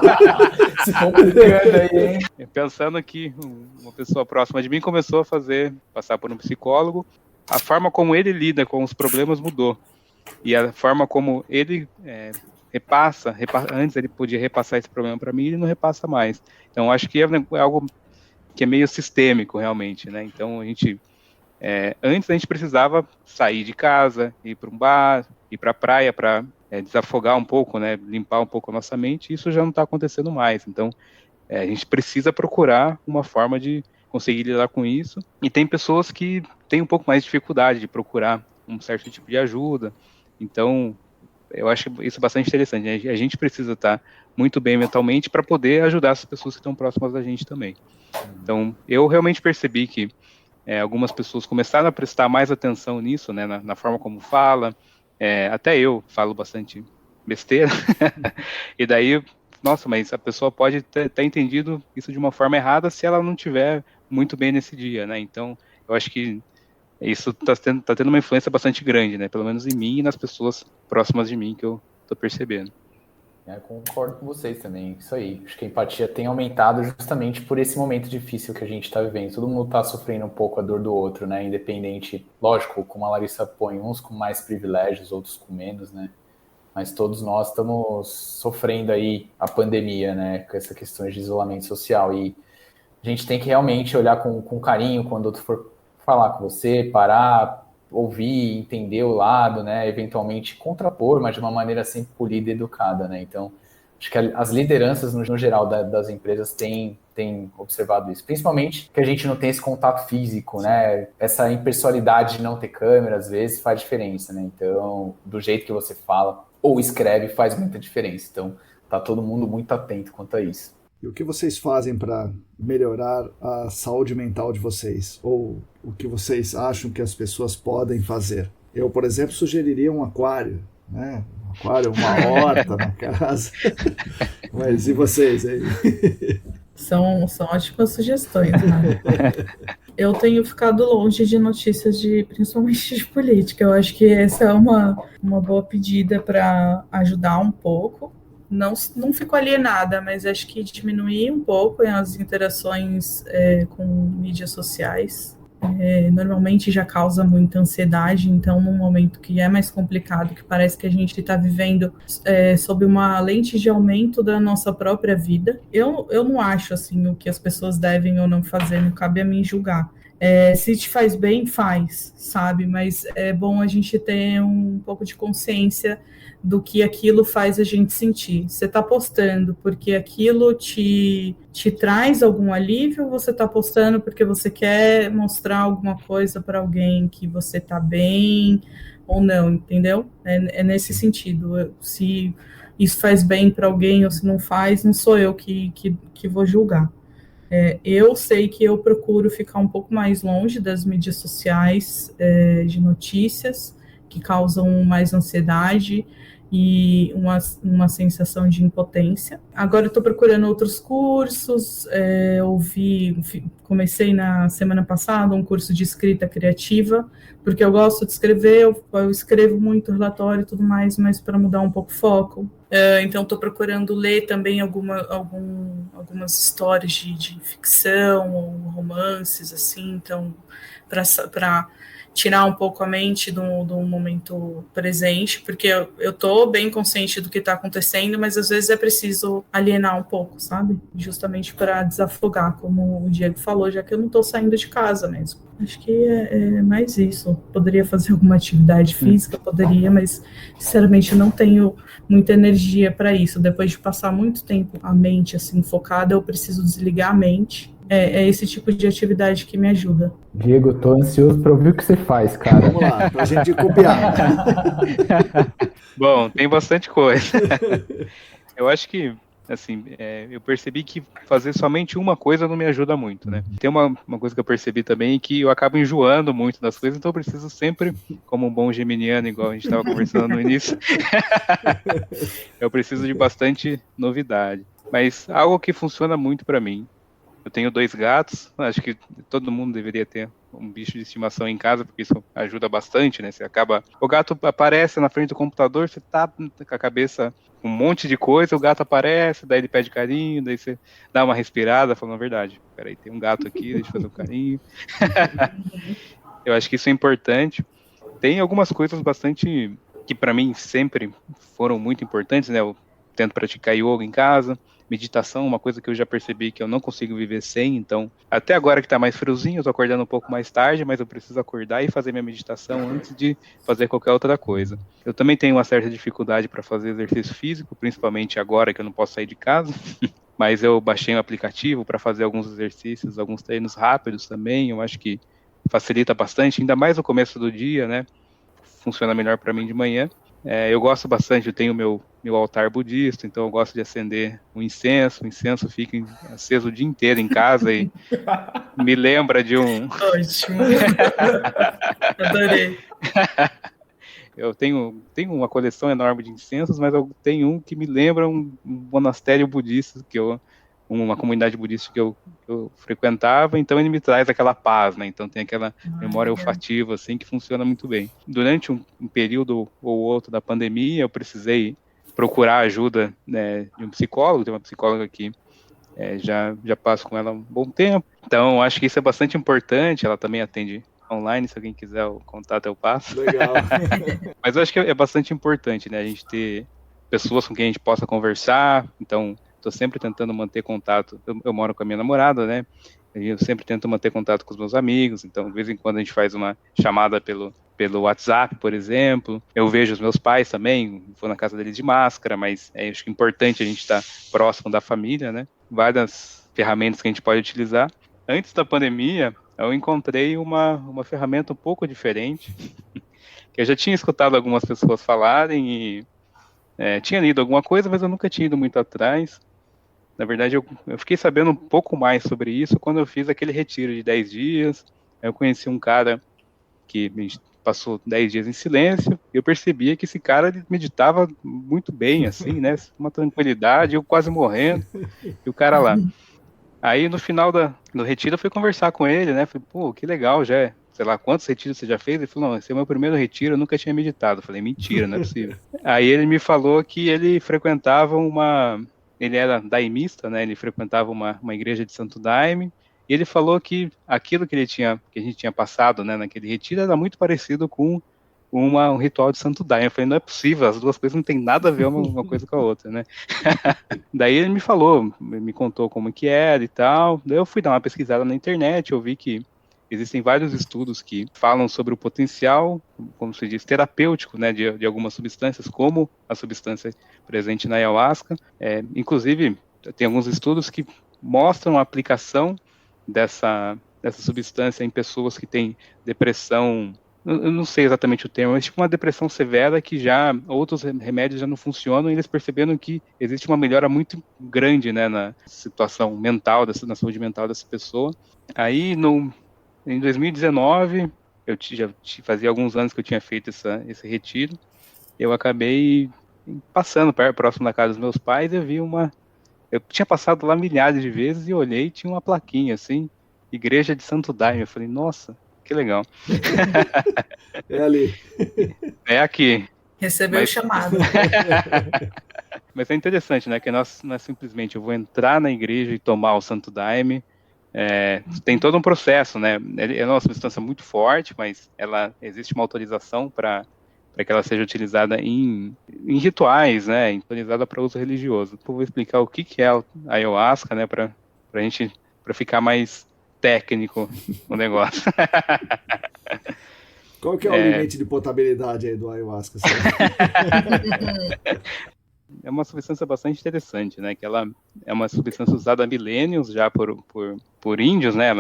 Se complicando aí, hein? Pensando que uma pessoa próxima de mim começou a passar por um psicólogo, a forma como ele lida com os problemas mudou. E a forma como ele repassa, antes ele podia repassar esse problema para mim, ele não repassa mais. Então, acho que é algo que é meio sistêmico, realmente, né? Então, antes a gente precisava sair de casa, ir para um bar, ir para a praia para desafogar um pouco, né? Limpar um pouco a nossa mente, e isso já não está acontecendo mais. Então, a gente precisa procurar uma forma de conseguir lidar com isso. E tem pessoas que têm um pouco mais de dificuldade de procurar um certo tipo de ajuda. Então, eu acho isso bastante interessante, né? A gente precisa estar muito bem mentalmente para poder ajudar as pessoas que estão próximas da gente também. Então, eu realmente percebi que algumas pessoas começaram a prestar mais atenção nisso, né? Na forma como fala. Até eu falo bastante besteira. E daí, nossa, mas a pessoa pode ter entendido isso de uma forma errada se ela não estiver muito bem nesse dia, né? Então, eu acho que isso tá tendo uma influência bastante grande, né? Pelo menos em mim e nas pessoas próximas de mim que eu tô percebendo. Eu concordo com vocês também, isso aí. Acho que a empatia tem aumentado justamente por esse momento difícil que a gente está vivendo. Todo mundo está sofrendo um pouco a dor do outro, né? Independente, lógico, como a Larissa põe, uns com mais privilégios, outros com menos, né? Mas todos nós estamos sofrendo aí a pandemia, né? Com essa questão de isolamento social. E a gente tem que realmente olhar com carinho quando outro for falar com você, parar, ouvir, entender o lado, né? Eventualmente contrapor, mas de uma maneira sempre polida e educada, né? Então, acho que as lideranças, no geral, das empresas têm observado isso. Principalmente que a gente não tem esse contato físico, né? Essa impessoalidade de não ter câmera, às vezes, faz diferença, né? Então, do jeito que você fala ou escreve faz muita diferença. Então, tá todo mundo muito atento quanto a isso. E o que vocês fazem para melhorar a saúde mental de vocês? Ou o que vocês acham que as pessoas podem fazer? Eu, por exemplo, sugeriria um aquário, né? Um aquário, uma horta na casa. Mas e vocês aí? São ótimas sugestões, né? Eu tenho ficado longe de notícias principalmente de política. Eu acho que essa é uma boa pedida para ajudar um pouco. Não fico alienada, mas acho que diminuir um pouco as interações com mídias sociais. Normalmente já causa muita ansiedade, então num momento que é mais complicado, que parece que a gente está vivendo sob uma lente de aumento da nossa própria vida, eu não acho assim o que as pessoas devem ou não fazer, não cabe a mim julgar. Se te faz bem, faz, sabe? Mas é bom a gente ter um pouco de consciência do que aquilo faz a gente sentir. Você está postando porque aquilo te traz algum alívio, ou você está postando porque você quer mostrar alguma coisa para alguém que você está bem ou não, entendeu? É nesse sentido. Se isso faz bem para alguém ou se não faz, não sou eu que vou julgar. Eu sei que eu procuro ficar um pouco mais longe das mídias sociais, de notícias que causam mais ansiedade e uma sensação de impotência. Agora eu estou procurando outros cursos, comecei na semana passada um curso de escrita criativa, porque eu gosto de escrever, eu escrevo muito relatório e tudo mais, mas para mudar um pouco o foco. Então estou procurando ler também algumas histórias de ficção ou romances, assim, então para tirar um pouco a mente do momento presente, porque eu tô bem consciente do que está acontecendo, mas às vezes é preciso alienar um pouco, sabe? Justamente para desafogar, como o Diego falou, já que eu não estou saindo de casa mesmo. Acho que é mais isso. Poderia fazer alguma atividade física, poderia, mas sinceramente eu não tenho muita energia energia para isso. Depois de passar muito tempo a mente assim focada, eu preciso desligar a mente. É esse tipo de atividade que me ajuda. Diego, tô ansioso para ouvir o que você faz, cara. Vamos lá, pra gente copiar. Bom, tem bastante coisa. Eu acho que, assim, eu percebi que fazer somente uma coisa não me ajuda muito, né? Tem uma coisa que eu percebi também, que eu acabo enjoando muito das coisas, então eu preciso sempre, como um bom geminiano, igual a gente estava conversando no início, eu preciso de bastante novidade. Mas algo que funciona muito para mim. Eu tenho 2 gatos, acho que todo mundo deveria ter um bicho de estimação em casa, porque isso ajuda bastante, né? Você acaba... O gato aparece na frente do computador, você tá com a cabeça com um monte de coisa, o gato aparece, daí ele pede carinho, daí você dá uma respirada, falando a verdade. Peraí, tem um gato aqui, deixa eu fazer um carinho. Eu acho que isso é importante. Tem algumas coisas bastante... que para mim sempre foram muito importantes, né? Eu tento praticar yoga em casa, meditação, uma coisa que eu já percebi que eu não consigo viver sem, então, até agora que tá mais friozinho, eu tô acordando um pouco mais tarde, mas eu preciso acordar e fazer minha meditação antes de fazer qualquer outra coisa. Eu também tenho uma certa dificuldade para fazer exercício físico, principalmente agora que eu não posso sair de casa, mas eu baixei um aplicativo para fazer alguns exercícios, alguns treinos rápidos também, eu acho que facilita bastante, ainda mais no começo do dia, né? Funciona melhor para mim de manhã. Eu gosto bastante, eu tenho meu altar budista, então eu gosto de acender o incenso fica aceso o dia inteiro em casa e me lembra de um... Ótimo. Adorei. Eu tenho uma coleção enorme de incensos, mas eu tenho um que me lembra um monastério budista, uma comunidade budista que eu frequentava, então ele me traz aquela paz, né? Então tem aquela memória olfativa, assim, que funciona muito bem. Durante um período ou outro da pandemia, eu precisei procurar ajuda, né, de um psicólogo, tem uma psicóloga que já passo com ela há um bom tempo, então acho que isso é bastante importante, ela também atende online, se alguém quiser o contato eu passo. Legal. Mas eu acho que é bastante importante, né, a gente ter pessoas com quem a gente possa conversar, então estou sempre tentando manter contato, eu moro com a minha namorada, né, eu sempre tento manter contato com os meus amigos, então de vez em quando a gente faz uma chamada pelo WhatsApp, por exemplo, eu vejo os meus pais também, vou na casa deles de máscara, mas acho que é importante a gente estar próximo da família, né, várias ferramentas que a gente pode utilizar. Antes da pandemia, eu encontrei uma ferramenta um pouco diferente, que eu já tinha escutado algumas pessoas falarem e tinha lido alguma coisa, mas eu nunca tinha ido muito atrás. Na verdade, eu fiquei sabendo um pouco mais sobre isso quando eu fiz aquele retiro de 10 dias. Eu conheci um cara que passou 10 dias em silêncio, e eu percebia que esse cara ele meditava muito bem, assim, né? Uma tranquilidade, eu quase morrendo, e o cara lá. Aí, no final do retiro, eu fui conversar com ele, né? Falei, pô, que legal, já sei lá, quantos retiros você já fez? Ele falou, não, esse é o meu primeiro retiro, eu nunca tinha meditado. Eu falei, mentira, não é possível. Aí ele me falou que ele frequentava ele era daimista, né? Ele frequentava uma igreja de Santo Daime, e ele falou que aquilo que a gente tinha passado, né, naquele retiro era muito parecido com um ritual de Santo Daime. Eu falei, não é possível, as duas coisas não tem nada a ver uma coisa com a outra, né? Daí ele me falou, me contou como que era e tal. Daí eu fui dar uma pesquisada na internet, eu vi que existem vários estudos que falam sobre o potencial, como se diz, terapêutico, né, de algumas substâncias, como a substância presente na ayahuasca. Inclusive, tem alguns estudos que mostram a aplicação dessa substância em pessoas que têm depressão, eu não sei exatamente o termo, mas tipo uma depressão severa que já outros remédios já não funcionam, e eles perceberam que existe uma melhora muito grande, né, na situação mental, na saúde mental dessa pessoa. Aí, em 2019, já fazia alguns anos que eu tinha feito esse retiro, eu acabei passando próximo da casa dos meus pais, eu tinha passado lá milhares de vezes e olhei e tinha uma plaquinha assim, Igreja de Santo Daime. Eu falei, nossa, que legal. É ali. É aqui. Recebeu o chamado. Mas é interessante, né, que não é simplesmente eu vou entrar na igreja e tomar o Santo Daime. Tem todo um processo, né? É uma substância muito forte, mas existe uma autorização para que ela seja utilizada em rituais, né? Utilizada para uso religioso. Eu vou explicar o que é a ayahuasca, né? Para ficar mais técnico o negócio. Qual que é o limite de potabilidade aí do ayahuasca? é uma substância bastante interessante, né? Que ela é uma substância usada há milênios já por índios, né?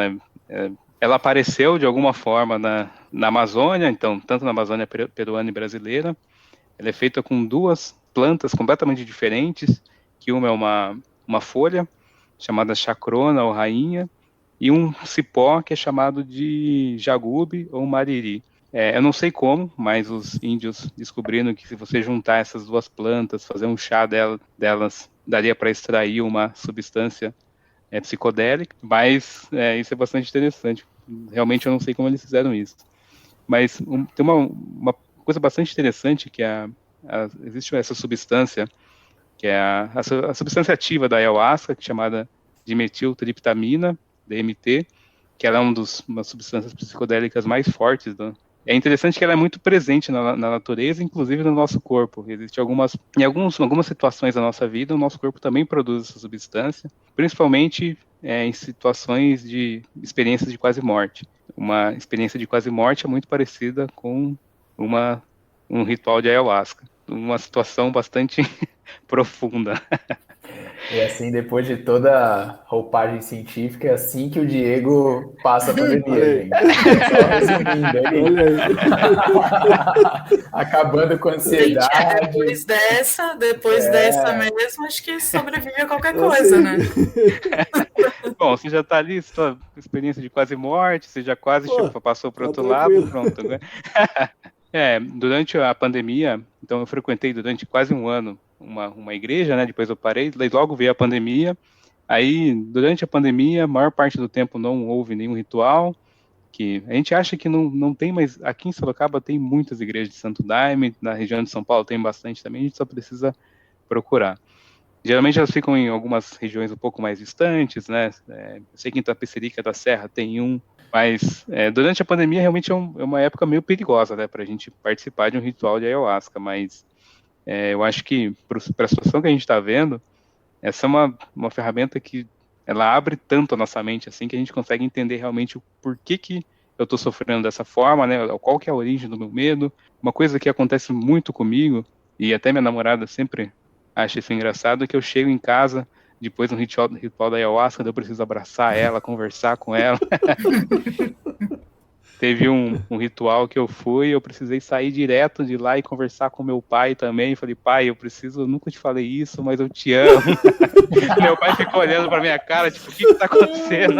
Ela apareceu de alguma forma na Amazônia, então, tanto na Amazônia peruana e brasileira. Ela é feita com duas plantas completamente diferentes, que uma é uma folha, chamada chacrona ou rainha, e um cipó, que é chamado de jagube ou mariri. Eu não sei como, mas os índios descobriram que se você juntar essas duas plantas, fazer um chá delas, daria para extrair uma substância psicodélica, mas isso é bastante interessante. Realmente eu não sei como eles fizeram isso. Mas tem uma coisa bastante interessante, que existe essa substância, que é a substância ativa da ayahuasca, que é chamada dimetiltriptamina, DMT, que ela é uma substâncias psicodélicas mais fortes. É interessante que ela é muito presente na natureza, inclusive no nosso corpo. Existem algumas situações da nossa vida, o nosso corpo também produz essa substância, principalmente em situações de experiências de quase morte. Uma experiência de quase morte é muito parecida com um ritual de ayahuasca. Uma situação bastante profunda. E assim, depois de toda a roupagem científica, é assim que o Diego passa a pandemia, gente. Só resumindo aí. Acabando com a ansiedade. Depois dessa mesmo, acho que sobrevive a qualquer coisa, né? Bom, você já está ali, sua experiência de quase morte, você já quase passou para o outro lado, pronto. Né? Durante a pandemia, então eu frequentei durante quase um ano uma igreja, né? Depois eu parei, logo veio a pandemia. Aí, durante a pandemia, a maior parte do tempo não houve nenhum ritual, que a gente acha que não tem, mas aqui em Sorocaba tem muitas igrejas de Santo Daime, na região de São Paulo tem bastante também, a gente só precisa procurar. Geralmente elas ficam em algumas regiões um pouco mais distantes, né? Eu sei que em Itapecerica da Serra tem um, mas durante a pandemia realmente é uma época meio perigosa, né? Para a gente participar de um ritual de ayahuasca, mas eu acho que para a situação que a gente está vendo, essa é uma ferramenta que ela abre tanto a nossa mente assim que a gente consegue entender realmente o porquê que eu estou sofrendo dessa forma, né? Qual que é a origem do meu medo. Uma coisa que acontece muito comigo, e até minha namorada sempre acha isso engraçado, é que eu chego em casa depois do ritual da ayahuasca, eu preciso abraçar ela, conversar com ela. Teve um ritual que eu precisei sair direto de lá e conversar com meu pai também. Falei, pai, eu nunca te falei isso, mas eu te amo. Meu pai ficou olhando pra minha cara, tipo, o que tá acontecendo?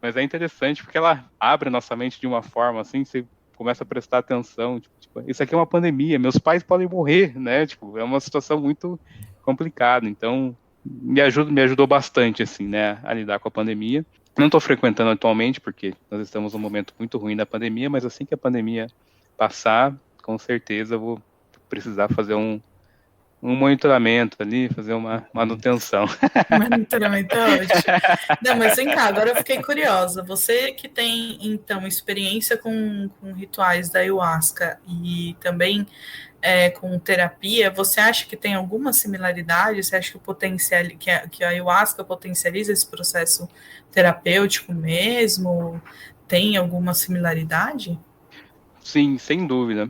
Mas é interessante porque ela abre nossa mente de uma forma assim, você começa a prestar atenção, tipo, isso aqui é uma pandemia, meus pais podem morrer, né? Tipo, é uma situação muito complicada. Então, me ajudou bastante, assim, né, a lidar com a pandemia. Não estou frequentando atualmente, porque nós estamos num momento muito ruim da pandemia, mas assim que a pandemia passar, com certeza eu vou precisar fazer um monitoramento ali, fazer uma manutenção. Monitoramento é ótimo. Não, mas vem cá, agora eu fiquei curiosa. Você que tem, então, experiência com rituais da ayahuasca e também com terapia, você acha que tem alguma similaridade? Você acha que a ayahuasca potencializa esse processo terapêutico mesmo? Tem alguma similaridade? Sim, sem dúvida.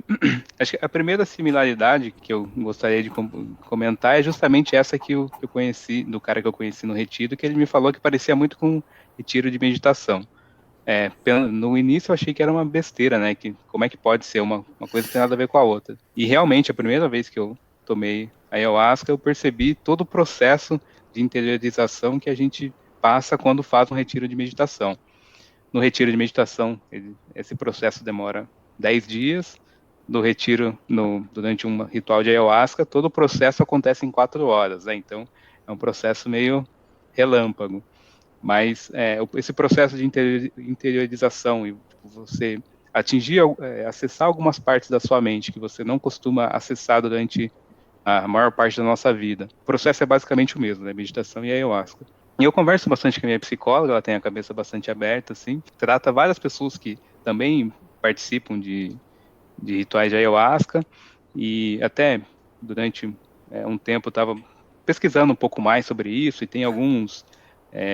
Acho que a primeira similaridade que eu gostaria de comentar é justamente essa que eu conheci, do cara que eu conheci no retiro, que ele me falou que parecia muito com um retiro de meditação. No início eu achei que era uma besteira, né? Que como é que pode ser uma coisa que tem nada a ver com a outra? E realmente, a primeira vez que eu tomei ayahuasca, eu percebi todo o processo de interiorização que a gente passa quando faz um retiro de meditação. No retiro de meditação, esse processo demora 10 dias. No retiro, durante um ritual de ayahuasca, todo o processo acontece em 4 horas, né? Então, é um processo meio relâmpago. Mas esse processo de interiorização e você acessar algumas partes da sua mente que você não costuma acessar durante a maior parte da nossa vida. O processo é basicamente o mesmo, né? Meditação e ayahuasca. E eu converso bastante com a minha psicóloga, ela tem a cabeça bastante aberta, assim, trata várias pessoas que também participam de rituais de ayahuasca, e até durante um tempo eu estava pesquisando um pouco mais sobre isso, e tem alguns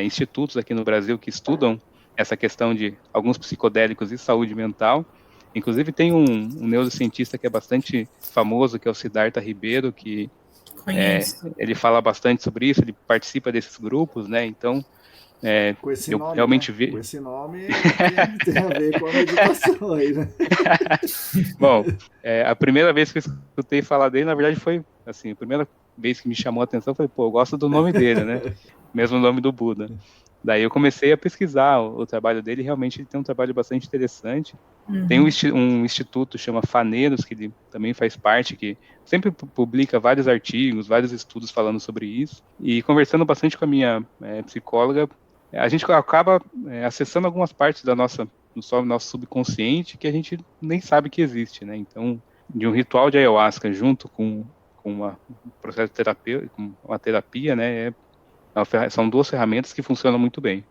institutos aqui no Brasil que estudam essa questão de alguns psicodélicos e saúde mental, Inclusive tem um neurocientista que é bastante famoso, que é o Siddhartha Ribeiro, que ele fala bastante sobre isso, ele participa desses grupos, né? Então, com esse eu nome, realmente né? vi... Com esse nome tem a ver com a meditação aí, né? Bom, a primeira vez que eu escutei falar dele, na verdade, foi, assim, a primeira vez que me chamou a atenção, foi, eu gosto do nome dele, né? Mesmo nome do Buda. Daí eu comecei a pesquisar o trabalho dele, realmente ele tem um trabalho bastante interessante. Tem um instituto, chama Faneiros, que ele também faz parte, que sempre publica vários artigos, vários estudos falando sobre isso. E conversando bastante com a minha psicóloga, a gente acaba acessando algumas partes do nosso subconsciente que a gente nem sabe que existe, né? Então, de um ritual de ayahuasca junto com um processo de terapia, com uma terapia, né? São duas ferramentas que funcionam muito bem.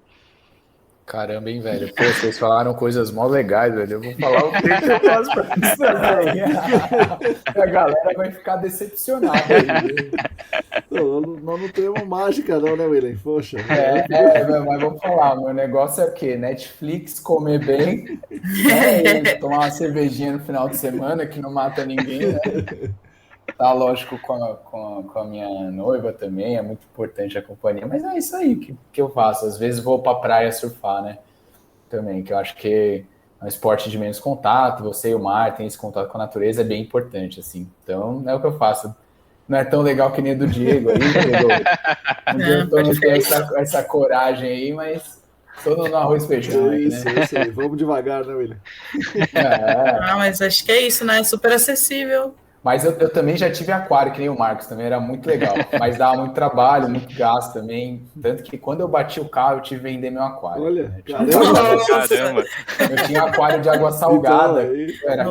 Caramba, hein, velho? Pô, vocês falaram coisas mó legais, velho. Eu vou falar o que eu faço pra isso também. A galera vai ficar decepcionada aí. Nós não temos mágica não, né, William? Poxa. Mas vou falar, meu negócio é o quê? Netflix, comer bem, tomar uma cervejinha no final de semana, que não mata ninguém, né? Tá, lógico, com a minha noiva também, é muito importante a companhia, mas é isso aí que eu faço. Às vezes vou pra praia surfar, né? Também, que eu acho que é um esporte de menos contato, você e o mar tem esse contato com a natureza, é bem importante, assim. Então, é o que eu faço. Não é tão legal que nem do Diego aí, Diego. Eu não tenho essa coragem aí, mas tô no arroz e feijão aí, né? Isso aí. Vamos devagar, né, William? Mas acho que é isso, né? É super acessível. Mas eu também já tive aquário, que nem o Marcos, também era muito legal. Mas dava muito trabalho, muito gasto também. Tanto que quando eu bati o carro, eu tive que vender meu aquário. Olha, né? Caramba! Eu tinha aquário de água salgada. Então, era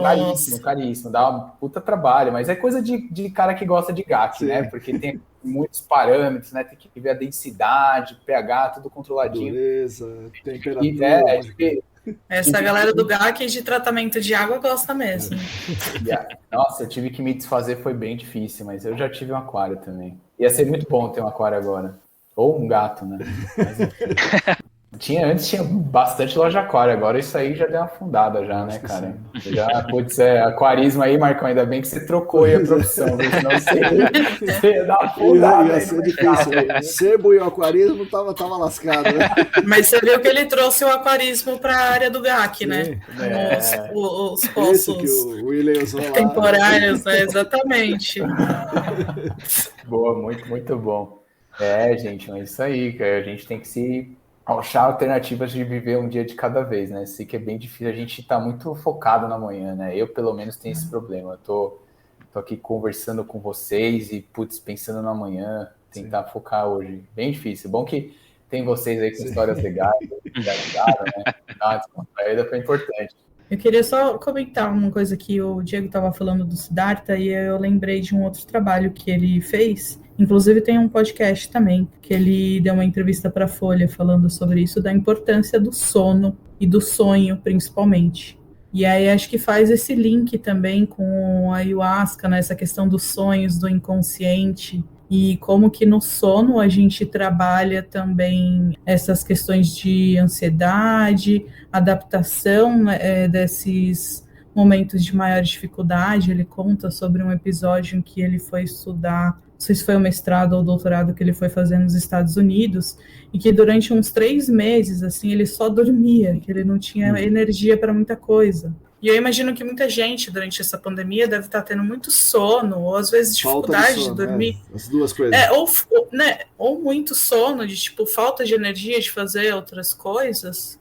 caríssimo. Dava um puta trabalho. Mas é coisa de cara que gosta de GAC, né? Porque tem muitos parâmetros, né? Tem que ver a densidade, pH, tudo controladinho. Dureza, temperatura. Essa galera do GAC de tratamento de água gosta mesmo. Nossa, eu tive que me desfazer, foi bem difícil, mas eu já tive um aquário também. Ia ser muito bom ter um aquário agora. Ou um gato, né? Antes tinha bastante loja aquário, agora isso aí já deu uma afundada já, né, cara? Aquarismo aí, Marcão, ainda bem que você trocou aí a profissão, senão você ia dar uma afundada. Ia ser difícil. Sebo e o aquarismo tava lascado, né? Mas você viu que ele trouxe o aquarismo para a área do GAC, né? Os poços que o William usou lá. Temporários, exatamente. Boa, muito, muito bom. Gente, mas isso aí, cara, a gente tem que se achar alternativas de viver um dia de cada vez, né? Sei que é bem difícil, a gente tá muito focado na manhã, né? Eu, pelo menos, tenho esse problema. Eu tô aqui conversando com vocês e, pensando na manhã, tentar focar hoje. Bem difícil. Bom que tem vocês aí com histórias legais, né? Uma descontraída foi importante. Eu queria só comentar uma coisa que o Diego estava falando do Siddhartha e eu lembrei de um outro trabalho que ele fez. Inclusive tem um podcast também, que ele deu uma entrevista para a Folha falando sobre isso, da importância do sono e do sonho, principalmente. E aí acho que faz esse link também com a ayahuasca, né, essa questão dos sonhos, do inconsciente, e como que no sono a gente trabalha também essas questões de ansiedade, adaptação desses momentos de maior dificuldade. Ele conta sobre um episódio em que ele foi estudar, não sei se foi o mestrado ou o doutorado que ele foi fazer nos Estados Unidos, e que durante uns 3 meses, assim, ele só dormia, que ele não tinha energia para muita coisa. E eu imagino que muita gente, durante essa pandemia, deve estar tendo muito sono, ou às vezes dificuldade de dormir. As duas coisas. Ou muito sono, de tipo, falta de energia de fazer outras coisas,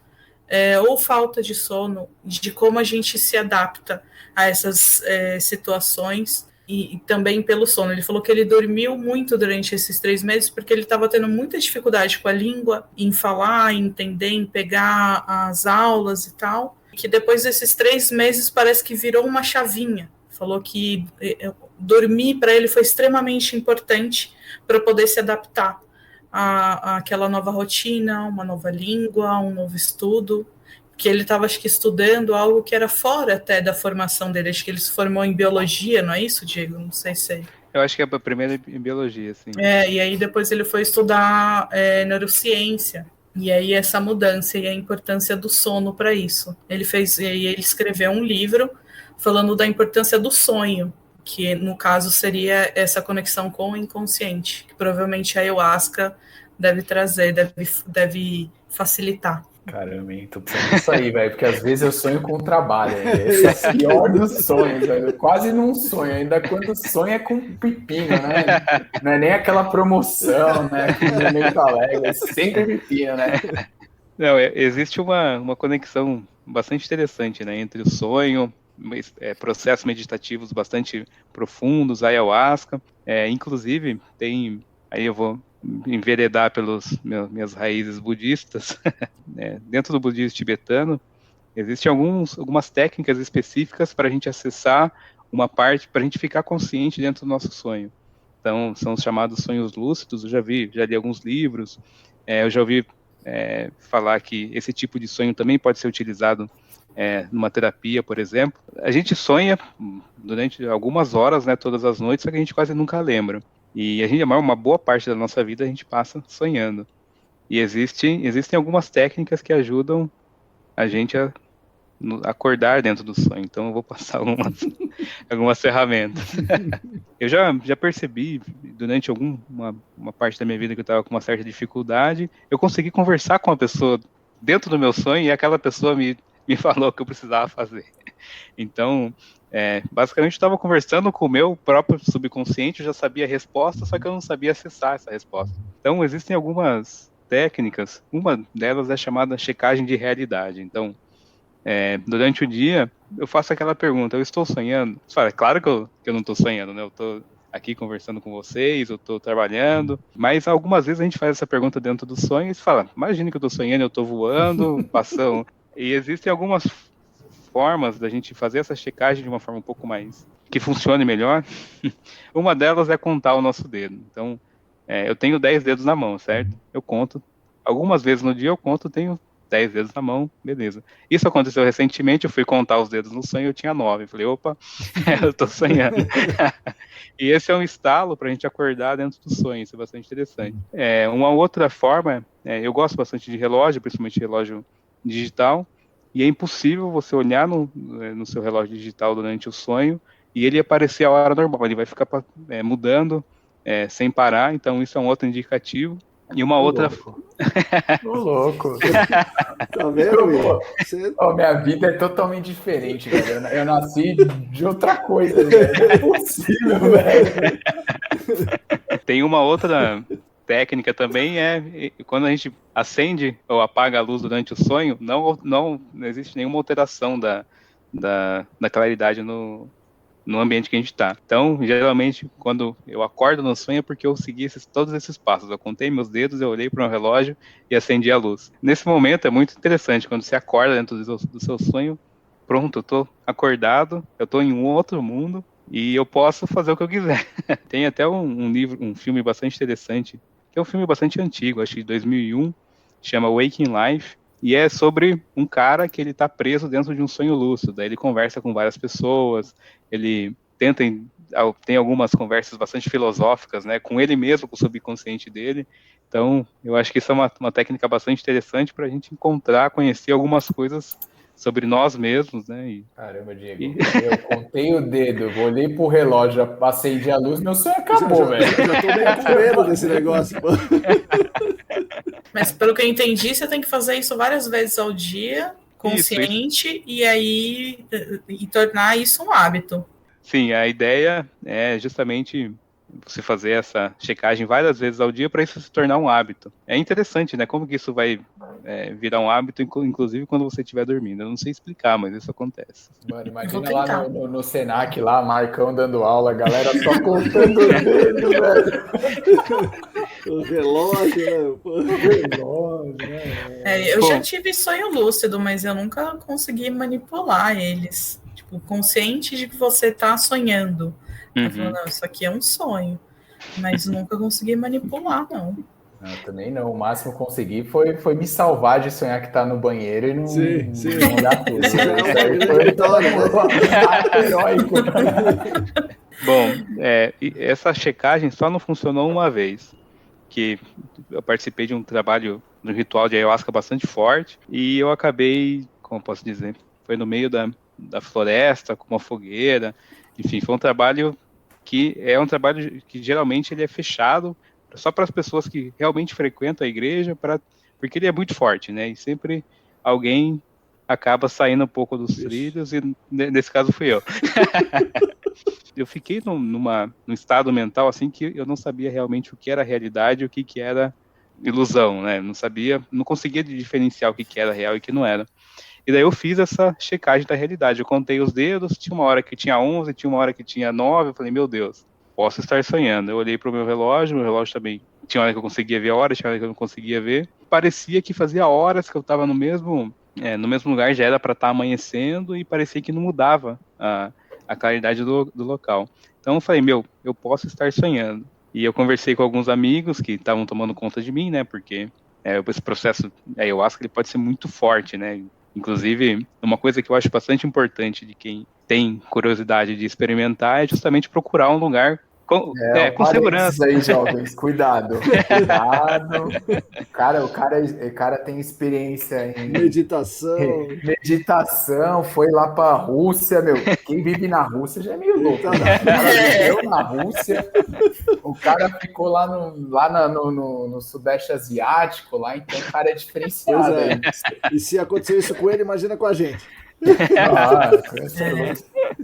ou falta de sono, de como a gente se adapta a essas situações, e também pelo sono. Ele falou que ele dormiu muito durante esses 3 meses, porque ele estava tendo muita dificuldade com a língua, em falar, em entender, em pegar as aulas e tal, que depois desses 3 meses parece que virou uma chavinha. Falou que dormir para ele foi extremamente importante para poder se adaptar àquela nova rotina, uma nova língua, um novo estudo, que ele estava, acho que, estudando algo que era fora até da formação dele. Acho que ele se formou em biologia, não é isso, Diego? Não sei se... Eu acho que é a primeira em biologia, sim. E aí depois ele foi estudar neurociência. E aí essa mudança e a importância do sono para isso. Ele escreveu um livro falando da importância do sonho, que no caso seria essa conexão com o inconsciente, que provavelmente a ayahuasca deve trazer, deve facilitar. Caramba, hein? Tô precisando disso aí, velho, porque às vezes eu sonho com o trabalho, esse é o pior dos sonhos, velho. Eu quase não sonho, ainda quando sonho é com pepino, né? Não é nem aquela promoção, né? Que momento alegre, é sempre pepino, né? Não, existe uma conexão bastante interessante, né, entre o sonho, processos meditativos bastante profundos, ayahuasca, inclusive aí eu vou enveredar pelas minhas raízes budistas, dentro do budismo tibetano, existem algumas técnicas específicas para a gente acessar uma parte, para a gente ficar consciente dentro do nosso sonho. Então, são os chamados sonhos lúcidos. Eu já li alguns livros, eu já ouvi falar que esse tipo de sonho também pode ser utilizado numa terapia, por exemplo. A gente sonha durante algumas horas, né, todas as noites, só que a gente quase nunca lembra. E uma boa parte da nossa vida a gente passa sonhando. E existem algumas técnicas que ajudam a gente a acordar dentro do sonho. Então eu vou passar algumas ferramentas. Eu já percebi durante uma parte da minha vida que eu estava com uma certa dificuldade, eu consegui conversar com uma pessoa dentro do meu sonho e aquela pessoa me falou o que eu precisava fazer. Então, basicamente eu estava conversando com o meu próprio subconsciente, eu já sabia a resposta, só que eu não sabia acessar essa resposta. Então, existem algumas técnicas, uma delas é chamada checagem de realidade. Então, durante o dia, eu faço aquela pergunta, eu estou sonhando? É claro que eu não estou sonhando, né? Eu estou aqui conversando com vocês, eu estou trabalhando, mas algumas vezes a gente faz essa pergunta dentro do sonho e fala, imagina que eu estou sonhando, eu estou voando, passando... E existem algumas formas da gente fazer essa checagem de uma forma um pouco mais... que funcione melhor. Uma delas é contar o nosso dedo. Então, eu tenho 10 dedos na mão, certo? Eu conto. Algumas vezes no dia eu conto, tenho 10 dedos na mão, beleza. Isso aconteceu recentemente, eu fui contar os dedos no sonho, eu tinha 9. Eu falei, opa, eu tô sonhando. E esse é um estalo pra gente acordar dentro do sonho, isso é bastante interessante. Uma outra forma, eu gosto bastante de relógio, principalmente relógio digital, e é impossível você olhar no seu relógio digital durante o sonho e ele aparecer a hora normal, ele vai ficar mudando sem parar, então isso é um outro indicativo. E uma outra... Ô, louco! Tá vendo, Will? Minha vida é totalmente diferente, velho. Eu nasci de outra coisa, velho. Não é possível, velho. Tem uma outra técnica também, quando a gente acende ou apaga a luz durante o sonho, não existe nenhuma alteração da claridade no ambiente que a gente está. Então, geralmente, quando eu acordo no sonho é porque eu segui todos esses passos. Eu contei meus dedos, eu olhei para o relógio e acendi a luz. Nesse momento é muito interessante, quando você acorda dentro do seu sonho, pronto, eu estou acordado, eu estou em um outro mundo e eu posso fazer o que eu quiser. Tem até um filme bastante interessante, que é um filme bastante antigo, acho que de 2001, chama Waking Life, e é sobre um cara que ele está preso dentro de um sonho lúcido. Daí ele conversa com várias pessoas, ele tem algumas conversas bastante filosóficas, né, com ele mesmo, com o subconsciente dele. Então, eu acho que isso é uma técnica bastante interessante para a gente conhecer algumas coisas sobre nós mesmos, né? Caramba, Diego, eu contei o dedo, olhei pro relógio, acendi a luz, meu sonho acabou, velho. Já tô meio com medo desse negócio, pô. Mas pelo que eu entendi, você tem que fazer isso várias vezes ao dia, consciente, e tornar isso um hábito. Sim, a ideia é justamente você fazer essa checagem várias vezes ao dia para isso se tornar um hábito. É interessante, né? Como que isso vai virar um hábito, inclusive quando você estiver dormindo. Eu não sei explicar, mas isso acontece. Mano, imagina lá no Senac, lá, Marcão dando aula, a galera só contando o dedo, velho. O relógio, né? O relógio, né? Eu já tive sonho lúcido, mas eu nunca consegui manipular eles. Tipo, consciente de que você tá sonhando. Eu falo, não, isso aqui é um sonho. Mas nunca consegui manipular, não. Não, também não. O máximo que consegui foi me salvar de sonhar que tá no banheiro e não dar tudo. Foi heróico. Bom, essa checagem só não funcionou uma vez. Que eu participei de um trabalho um ritual de ayahuasca bastante forte, e eu acabei, como posso dizer, foi no meio da floresta, com uma fogueira, enfim, foi um trabalho que geralmente ele é fechado só para as pessoas que realmente frequentam a igreja, porque ele é muito forte, né? E sempre alguém acaba saindo um pouco dos trilhos, e nesse caso fui eu. Eu fiquei num estado mental assim que eu não sabia realmente o que era realidade e o que era ilusão, né? Não conseguia diferenciar o que era real e o que não era. E daí eu fiz essa checagem da realidade. Eu contei os dedos, tinha uma hora que tinha 11, tinha uma hora que tinha 9, eu falei, meu Deus, posso estar sonhando. Eu olhei para o meu relógio também, tinha hora que eu conseguia ver a hora, tinha hora que eu não conseguia ver. Parecia que fazia horas que eu estava no mesmo lugar, já era para estar amanhecendo, e parecia que não mudava a claridade do local. Então eu falei, eu posso estar sonhando. E eu conversei com alguns amigos que estavam tomando conta de mim, né, porque esse processo ayahuasca ele pode ser muito forte, né. Inclusive, uma coisa que eu acho bastante importante de quem tem curiosidade de experimentar é justamente procurar um lugar com segurança. Aí, jovens, cuidado. O cara tem experiência em meditação, foi lá para a Rússia, meu. Quem vive na Rússia já é meio louco. Né? O cara viveu na Rússia, o cara ficou lá no Sudeste Asiático, lá, então o cara é diferenciado. E se aconteceu isso com ele, imagina com a gente.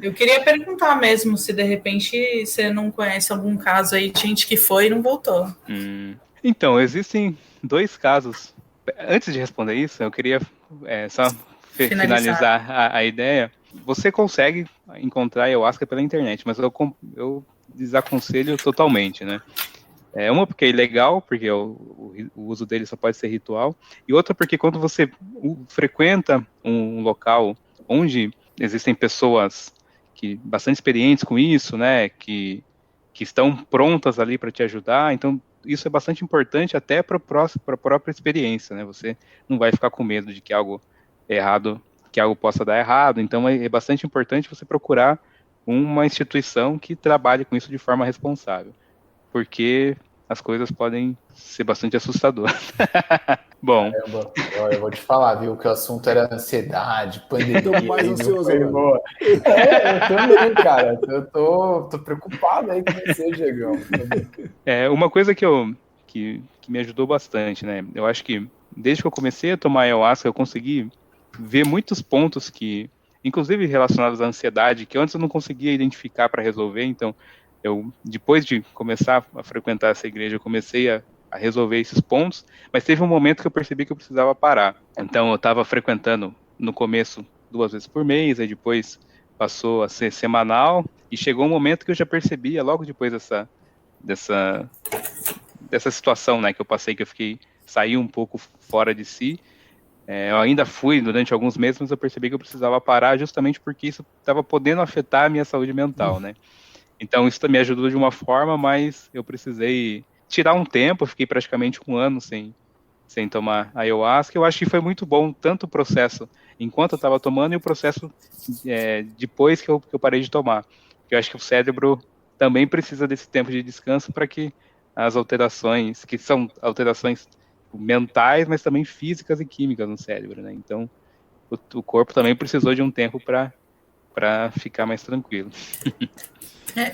Eu queria perguntar mesmo se de repente você não conhece algum caso aí de gente que foi e não voltou. Então, existem 2 casos. Antes de responder isso, eu queria só finalizar a ideia. Você consegue encontrar ayahuasca pela internet, mas eu desaconselho totalmente, né? Uma porque é ilegal, porque o uso dele só pode ser ritual, e outra porque quando você frequenta um local onde existem pessoas bastante experientes com isso, né, que estão prontas ali para te ajudar, então isso é bastante importante até para a própria experiência, né? Você não vai ficar com medo de que algo possa dar errado, então é bastante importante você procurar uma instituição que trabalhe com isso de forma responsável, porque as coisas podem ser bastante assustadoras. Bom. Caramba, eu vou te falar, viu, que o assunto era ansiedade, pandemia. Tô mais ansioso agora. Eu também, cara. Eu tô preocupado aí com você, Diegão. Uma coisa que me ajudou bastante, né? Eu acho que desde que eu comecei a tomar ayahuasca, eu consegui ver muitos pontos inclusive relacionados à ansiedade, que antes eu não conseguia identificar para resolver. Então, depois de começar a frequentar essa igreja, eu comecei a resolver esses pontos, mas teve um momento que eu percebi que eu precisava parar. Então, eu estava frequentando no começo 2 vezes por mês, aí depois passou a ser semanal, e chegou um momento que eu já percebia, logo depois dessa situação, né, que eu passei, que eu saí um pouco fora de si. Eu ainda fui durante alguns meses, mas eu percebi que eu precisava parar justamente porque isso estava podendo afetar a minha saúde mental, né? Então, isso me ajudou de uma forma, mas eu precisei tirar um tempo, fiquei praticamente 1 ano sem tomar ayahuasca. Eu acho que foi muito bom, tanto o processo enquanto eu estava tomando e o processo depois que eu parei de tomar. Porque eu acho que o cérebro também precisa desse tempo de descanso para que as alterações, que são alterações mentais, mas também físicas e químicas no cérebro, né? Então, o corpo também precisou de um tempo para ficar mais tranquilo.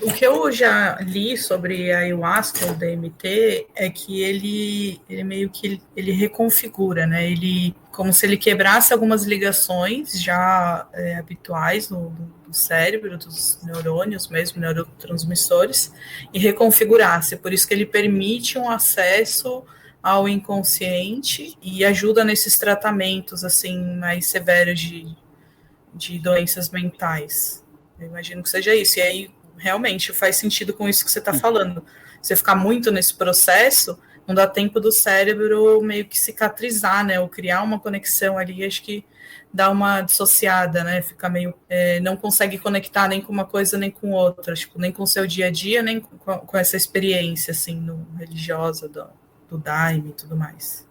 O que eu já li sobre a ayahuasca, o DMT, é que ele meio que ele reconfigura, né? Ele, como se ele quebrasse algumas ligações já habituais do cérebro, dos neurônios mesmo, neurotransmissores, e reconfigurasse. Por isso que ele permite um acesso ao inconsciente e ajuda nesses tratamentos assim mais severos de doenças mentais. Eu imagino que seja isso. E aí realmente faz sentido com isso que você está falando. Você ficar muito nesse processo, não dá tempo do cérebro meio que cicatrizar, né? Ou criar uma conexão ali, acho que dá uma dissociada, né? Fica meio... não consegue conectar nem com uma coisa nem com outra, tipo, nem com o seu dia a dia, nem com essa experiência, assim, religiosa do Daime e tudo mais.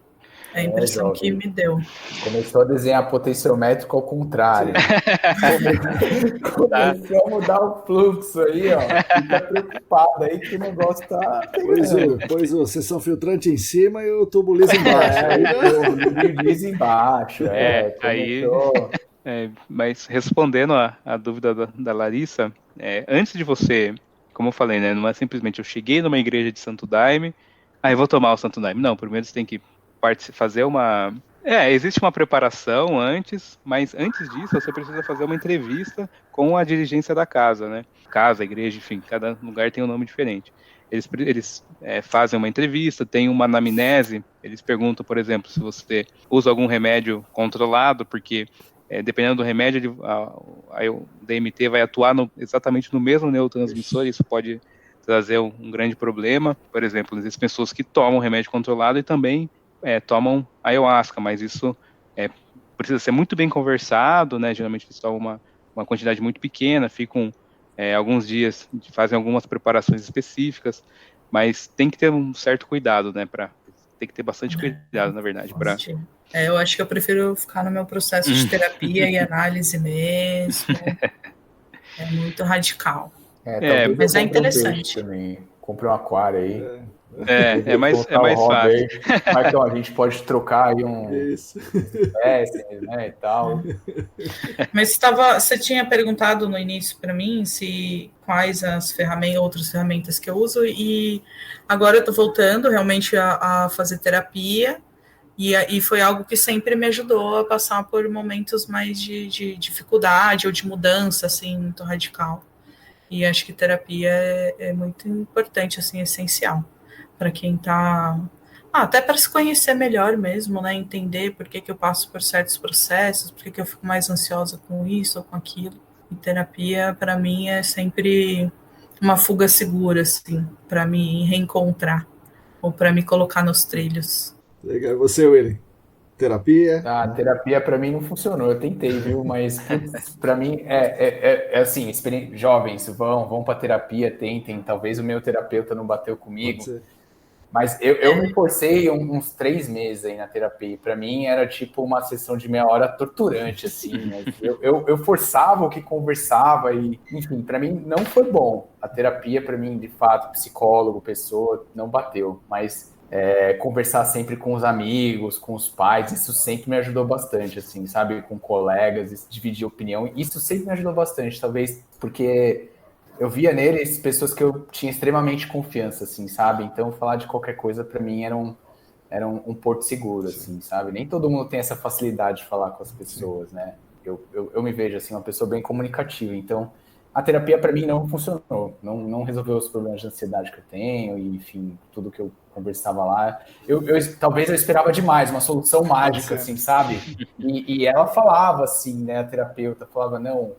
É a impressão que me deu. Começou a desenhar potenciométrico ao contrário. Começou a mudar o fluxo aí, ó. Fica preocupado aí que o negócio tá pegando. Pois o sessão filtrante em cima e o tubo liso embaixo. O tubo liso embaixo. Começou... Mas respondendo a dúvida da Larissa, antes de você, como eu falei, né, não é simplesmente eu cheguei numa igreja de Santo Daime, eu vou tomar o Santo Daime. Não, primeiro você tem que fazer uma... existe uma preparação antes, mas antes disso você precisa fazer uma entrevista com a dirigência da casa, né? Casa, igreja, enfim, cada lugar tem um nome diferente. Eles fazem uma entrevista, tem uma anamnese, eles perguntam, por exemplo, se você usa algum remédio controlado, porque dependendo do remédio, o DMT vai atuar exatamente no mesmo neurotransmissor, isso pode trazer um grande problema. Por exemplo, existem pessoas que tomam remédio controlado e também tomam ayahuasca, mas isso precisa ser muito bem conversado, né? Geralmente eles tomam uma quantidade muito pequena, ficam alguns dias, fazem algumas preparações específicas, mas tem que ter um certo cuidado, né? Tem que ter bastante cuidado, na verdade. Eu acho que eu prefiro ficar no meu processo de terapia e análise mesmo. É muito radical. Mas é interessante. Comprei um aquário aí. É mais fácil. Então, a gente pode trocar aí espécie, né, e tal. Mas você tinha perguntado no início para mim quais as outras ferramentas que eu uso, e agora eu estou voltando realmente a fazer terapia, e foi algo que sempre me ajudou a passar por momentos mais de dificuldade ou de mudança, assim, muito radical. E acho que terapia é muito importante, assim, essencial para quem está... até para se conhecer melhor mesmo, né? Entender por que eu passo por certos processos, por que eu fico mais ansiosa com isso ou com aquilo. E terapia, para mim, é sempre uma fuga segura, assim, para me reencontrar ou para me colocar nos trilhos. Legal. E você, Willy? Terapia? Terapia para mim não funcionou, eu tentei, viu? Mas para mim assim, jovens vão para terapia, tentem. Talvez o meu terapeuta não bateu comigo, mas eu me forcei uns 3 meses aí na terapia. Para mim era tipo uma sessão de meia hora torturante, assim. Eu forçava o que conversava e, enfim, para mim não foi bom. A terapia para mim, de fato, psicólogo, pessoa, não bateu, mas conversar sempre com os amigos, com os pais, isso sempre me ajudou bastante, assim, sabe? Com colegas, dividir opinião, isso sempre me ajudou bastante, talvez porque eu via neles pessoas que eu tinha extremamente confiança, assim, sabe? Então, falar de qualquer coisa, para mim, era um porto seguro, assim, sabe? Nem todo mundo tem essa facilidade de falar com as pessoas, né? Eu me vejo, assim, uma pessoa bem comunicativa, então... A terapia, para mim, não funcionou. Não resolveu os problemas de ansiedade que eu tenho e, enfim, tudo que eu conversava lá. Talvez eu esperava demais, uma solução mágica, assim, sabe? E ela falava, assim, né? A terapeuta falava, não,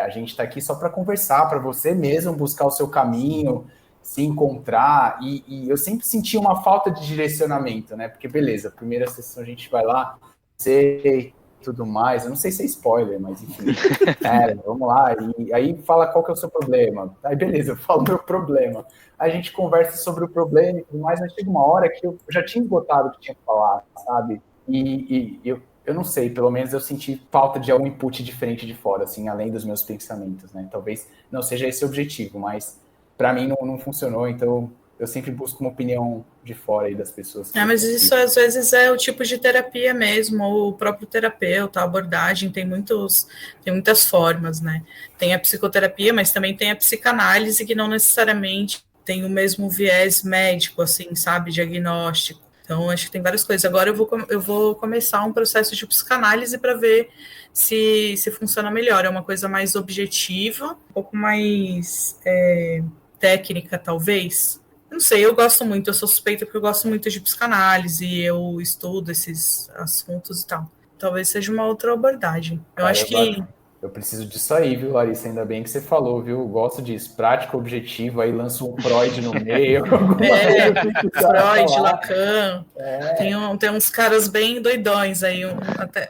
a gente está aqui só para conversar, para você mesmo buscar o seu caminho, se encontrar. E eu sempre sentia uma falta de direcionamento, né? Porque, beleza, primeira sessão a gente vai lá, sei... tudo mais, eu não sei se é spoiler, mas enfim, vamos lá, e aí fala qual que é o seu problema, aí beleza, eu falo meu problema, a gente conversa sobre o problema e tudo mais, mas chega uma hora que eu já tinha esgotado o que tinha que falar, sabe, e eu não sei, pelo menos eu senti falta de algum input diferente de fora, assim, além dos meus pensamentos, né, talvez não seja esse o objetivo, mas para mim não funcionou, então eu sempre busco uma opinião de fora aí das pessoas. Mas isso às vezes é o tipo de terapia mesmo, ou o próprio terapeuta, a abordagem, tem muitas formas, né? Tem a psicoterapia, mas também tem a psicanálise, que não necessariamente tem o mesmo viés médico, assim, sabe, diagnóstico. Então, acho que tem várias coisas. Agora eu vou começar um processo de psicanálise para ver se funciona melhor. É uma coisa mais objetiva, um pouco mais técnica, talvez. Não sei, eu gosto muito, eu sou suspeita porque eu gosto muito de psicanálise, eu estudo esses assuntos e tal. Talvez seja uma outra abordagem. Eu acho que... Eu preciso disso aí, viu, Larissa? Ainda bem que você falou, viu? Eu gosto disso. Prática, objetivo, aí lança um Freud no meio. Freud, Lacan. Tem uns caras bem doidões aí.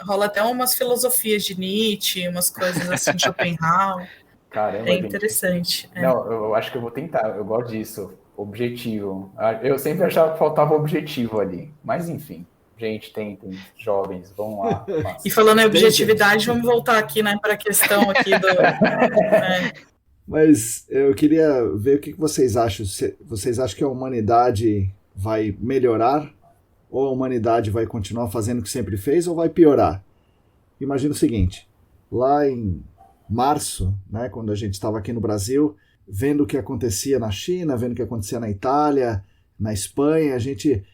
Rola até umas filosofias de Nietzsche, umas coisas assim de Schopenhauer. Caramba, é interessante. Não, eu acho que eu vou tentar. Eu gosto disso. Objetivo. Eu sempre achava que faltava objetivo ali. Mas, enfim. Gente, tentem, jovens, vão lá. E falando em objetividade, vamos voltar aqui, né, para a questão aqui do... Mas eu queria ver o que vocês acham. Vocês acham que a humanidade vai melhorar? Ou a humanidade vai continuar fazendo o que sempre fez? Ou vai piorar? Imagina o seguinte, lá em março, né, quando a gente estava aqui no Brasil, vendo o que acontecia na China, vendo o que acontecia na Itália, na Espanha, a gente,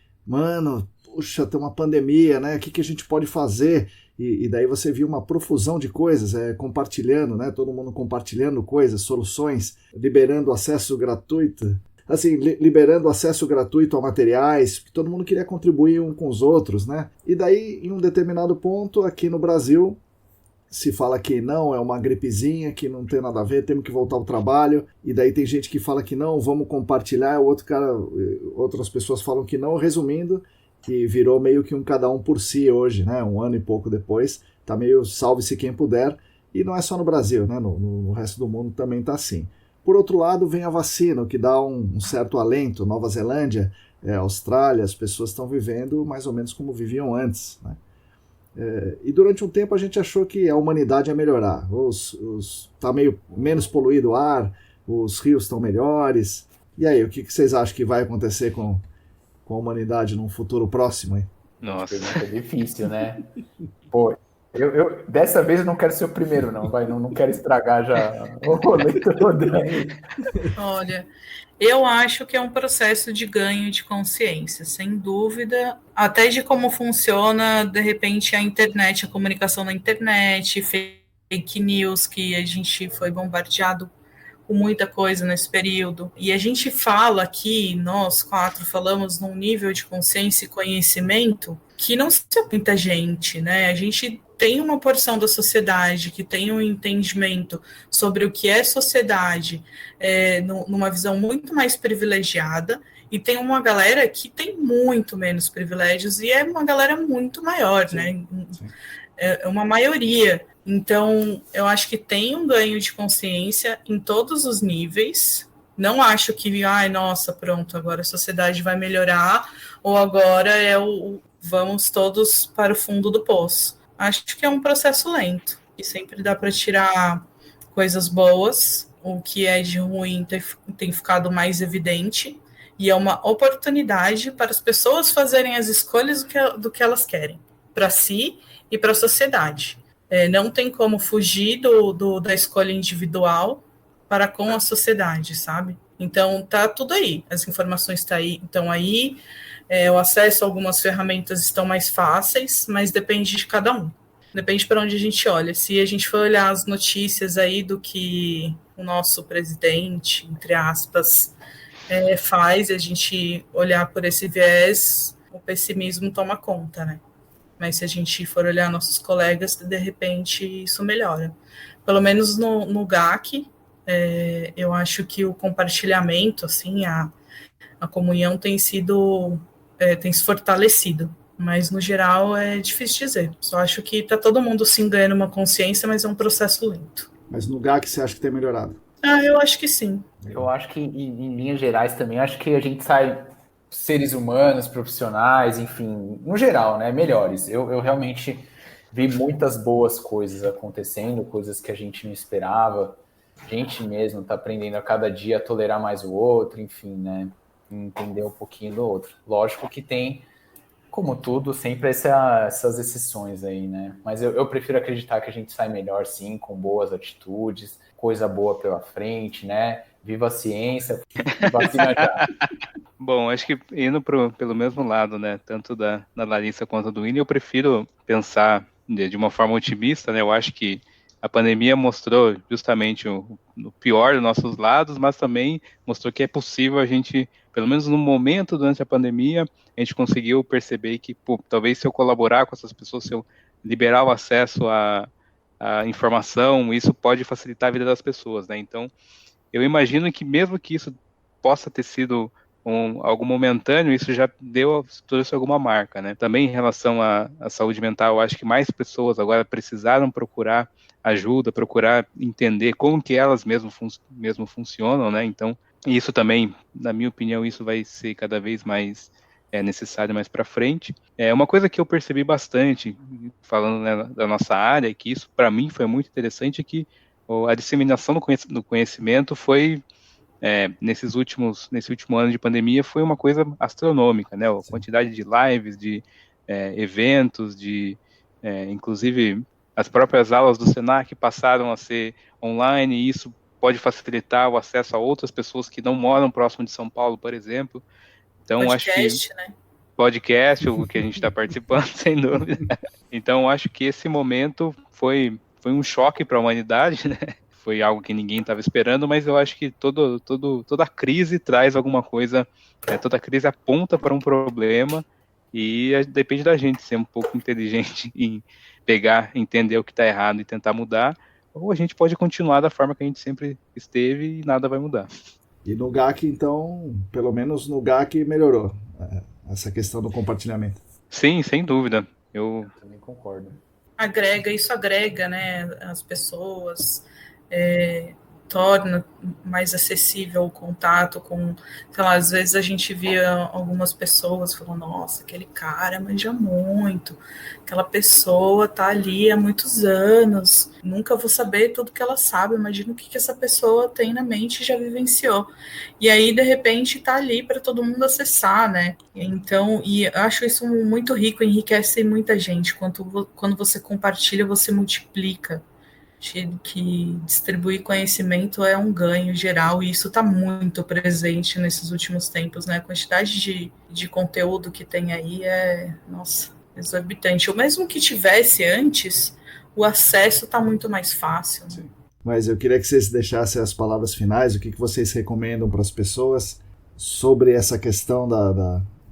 puxa, tem uma pandemia, né? O que a gente pode fazer? E daí você viu uma profusão de coisas, compartilhando, né? Todo mundo compartilhando coisas, soluções, liberando acesso gratuito. Assim, liberando acesso gratuito a materiais, porque todo mundo queria contribuir um com os outros, né? E daí, em um determinado ponto, aqui no Brasil, se fala que não, é uma gripezinha, que não tem nada a ver, temos que voltar ao trabalho, e daí tem gente que fala que não, vamos compartilhar, outras pessoas falam que não, resumindo, que virou meio que um cada um por si hoje, né? Um ano e pouco depois, tá meio salve-se quem puder, e não é só no Brasil, né? No resto do mundo também tá assim. Por outro lado, vem a vacina, o que dá um certo alento. Nova Zelândia, Austrália, as pessoas estão vivendo mais ou menos como viviam antes, né? E durante um tempo a gente achou que a humanidade ia melhorar. Tá meio menos poluído o ar, os rios estão melhores. E aí, o que vocês acham que vai acontecer com a humanidade num futuro próximo? Hein? Nossa, pergunta difícil, né? Pô, eu dessa vez eu não quero ser o primeiro, não. Não quero estragar já o rolê todo aí. Olha, eu acho que é um processo de ganho de consciência, sem dúvida, até de como funciona, de repente, a internet, a comunicação na internet, fake news, que a gente foi bombardeado com muita coisa nesse período. E a gente fala aqui, nós quatro falamos num nível de consciência e conhecimento que não se muita gente, né? A gente tem uma porção da sociedade que tem um entendimento sobre o que é sociedade, numa visão muito mais privilegiada, e tem uma galera que tem muito menos privilégios, e é uma galera muito maior, sim, né? Sim. É uma maioria. Então, eu acho que tem um ganho de consciência em todos os níveis. Não acho que, nossa, pronto, agora a sociedade vai melhorar, ou agora vamos todos para o fundo do poço. Acho que é um processo lento, e sempre dá para tirar coisas boas, o que é de ruim tem ficado mais evidente, e é uma oportunidade para as pessoas fazerem as escolhas do que elas querem, para si e para a sociedade. Não tem como fugir da escolha individual para com a sociedade, sabe? Então, tá tudo aí, as informações estão aí, o acesso a algumas ferramentas estão mais fáceis, mas depende de cada um. Depende para onde a gente olha. Se a gente for olhar as notícias aí do que o nosso presidente, entre aspas, faz, e a gente olhar por esse viés, o pessimismo toma conta, né? Mas se a gente for olhar nossos colegas, de repente isso melhora. Pelo menos no GAC, eu acho que o compartilhamento, assim, a comunhão tem se fortalecido. Mas, no geral, é difícil dizer. Só acho que está todo mundo sim ganhando uma consciência, mas é um processo lento. Mas no GAC você acha que tem melhorado? Eu acho que sim. Eu acho que, em linhas gerais também, acho que a gente sai seres humanos, profissionais, enfim, no geral, né, melhores. Eu realmente vi muitas boas coisas acontecendo, coisas que a gente não esperava. A gente mesmo está aprendendo a cada dia a tolerar mais o outro, enfim, né, entender um pouquinho do outro. Lógico que tem, como tudo, sempre essas exceções aí, né? Mas eu prefiro acreditar que a gente sai melhor, sim, com boas atitudes, coisa boa pela frente, né? Viva a ciência, vacina já. Bom, acho que indo pelo mesmo lado, né? Tanto da Larissa quanto do William, eu prefiro pensar de uma forma otimista, né? Eu acho que a pandemia mostrou justamente o pior dos nossos lados, mas também mostrou que é possível a gente, pelo menos no momento durante a pandemia, a gente conseguiu perceber que, talvez se eu colaborar com essas pessoas, se eu liberar o acesso à informação, isso pode facilitar a vida das pessoas, né? Então, eu imagino que mesmo que isso possa ter sido algo momentâneo, isso já trouxe alguma marca, né? Também em relação à saúde mental, eu acho que mais pessoas agora precisaram procurar ajuda, procurar entender como que elas mesmo funcionam, né? Então, isso também, na minha opinião, isso vai ser cada vez mais é necessário mais para frente. Uma coisa que eu percebi bastante, falando, né, da nossa área, que isso para mim foi muito interessante, é que a disseminação do conhecimento foi, nesse último ano de pandemia, foi uma coisa astronômica, né? A quantidade de lives, de eventos, inclusive as próprias aulas do Senac passaram a ser online, e isso pode facilitar o acesso a outras pessoas que não moram próximo de São Paulo, por exemplo. Então, podcast, acho que né? podcast, o que a gente está participando, sem dúvida. Então, acho que esse momento foi um choque para a humanidade, né? Foi algo que ninguém estava esperando, mas eu acho que toda crise traz alguma coisa, toda crise aponta para um problema, e depende da gente ser um pouco inteligente em pegar, entender o que está errado e tentar mudar, ou a gente pode continuar da forma que a gente sempre esteve e nada vai mudar. E no GAC, então, pelo menos no GAC melhorou essa questão do compartilhamento. Sim, sem dúvida. Eu também concordo. Isso agrega, né, as pessoas, torna mais acessível o contato com, sei lá, às vezes a gente via algumas pessoas falando, nossa, aquele cara manja muito, aquela pessoa tá ali há muitos anos, nunca vou saber tudo que ela sabe, imagina o que essa pessoa tem na mente e já vivenciou. E aí, de repente, tá ali para todo mundo acessar, né? Então, e eu acho isso muito rico, enriquece muita gente. Quando você compartilha, você multiplica. Que distribuir conhecimento é um ganho geral, e isso está muito presente nesses últimos tempos, né? A quantidade de conteúdo que tem aí nossa, exorbitante. O mesmo que tivesse antes, o acesso está muito mais fácil. Né? Mas eu queria que vocês deixassem as palavras finais, o que vocês recomendam para as pessoas sobre essa questão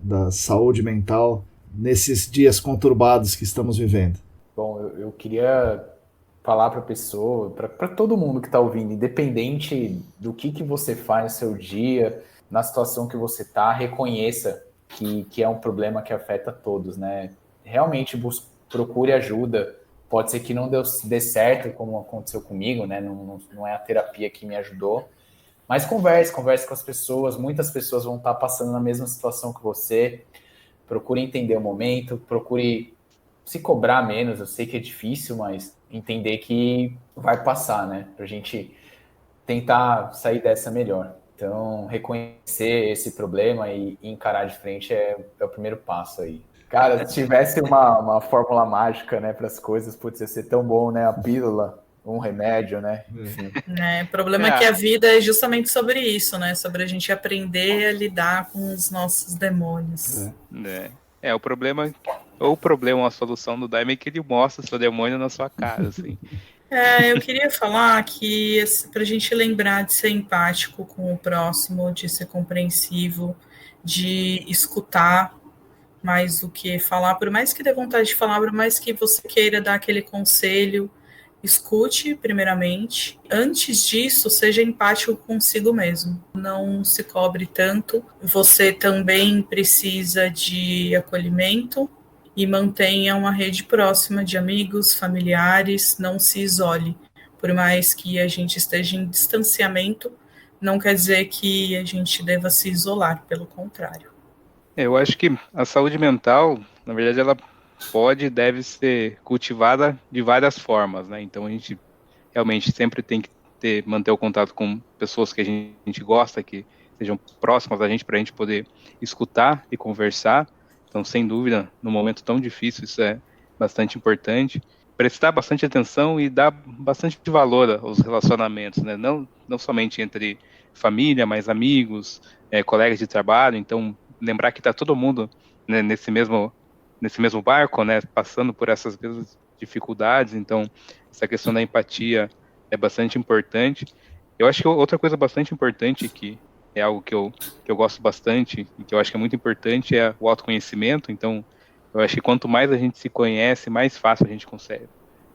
da saúde mental nesses dias conturbados que estamos vivendo. Bom, eu queria falar para a pessoa, para todo mundo que está ouvindo, independente do que você faz no seu dia, na situação que você está, reconheça que é um problema que afeta todos, né? Realmente procure ajuda. Pode ser que não dê certo, como aconteceu comigo, né? Não é a terapia que me ajudou, mas converse com as pessoas. Muitas pessoas vão estar passando na mesma situação que você. Procure entender o momento, procure se cobrar menos. Eu sei que é difícil, mas entender que vai passar, né? Pra gente tentar sair dessa melhor. Então, reconhecer esse problema e encarar de frente é o primeiro passo aí. Cara, se tivesse uma fórmula mágica, né, para as coisas, putz, ia ser tão bom, né? A pílula, um remédio, né? Enfim. O problema é que a vida é justamente sobre isso, né? Sobre a gente aprender a lidar com os nossos demônios. O problema, ou o problema, a solução do Daime é que ele mostra seu demônio na sua cara, assim. Eu queria falar que para a gente lembrar de ser empático com o próximo, de ser compreensivo, de escutar mais do que falar, por mais que dê vontade de falar, por mais que você queira dar aquele conselho, escute primeiramente. Antes disso, seja empático consigo mesmo. Não se cobre tanto. Você também precisa de acolhimento e mantenha uma rede próxima de amigos, familiares, não se isole. Por mais que a gente esteja em distanciamento, não quer dizer que a gente deva se isolar, pelo contrário. Eu acho que a saúde mental, na verdade, ela pode e deve ser cultivada de várias formas, né? Então a gente realmente sempre tem que manter o contato com pessoas que a gente gosta, que sejam próximas da gente, para a gente poder escutar e conversar. Então, sem dúvida, num momento tão difícil, isso é bastante importante. Prestar bastante atenção e dar bastante valor aos relacionamentos, né? Não somente entre família, mas amigos, colegas de trabalho. Então, lembrar que está todo mundo, né, nesse mesmo barco, né, passando por essas mesmas dificuldades. Então, essa questão da empatia é bastante importante. Eu acho que outra coisa bastante importante, que é algo que eu gosto bastante e que eu acho que é muito importante, é o autoconhecimento. Então, eu acho que quanto mais a gente se conhece, mais fácil a gente consegue.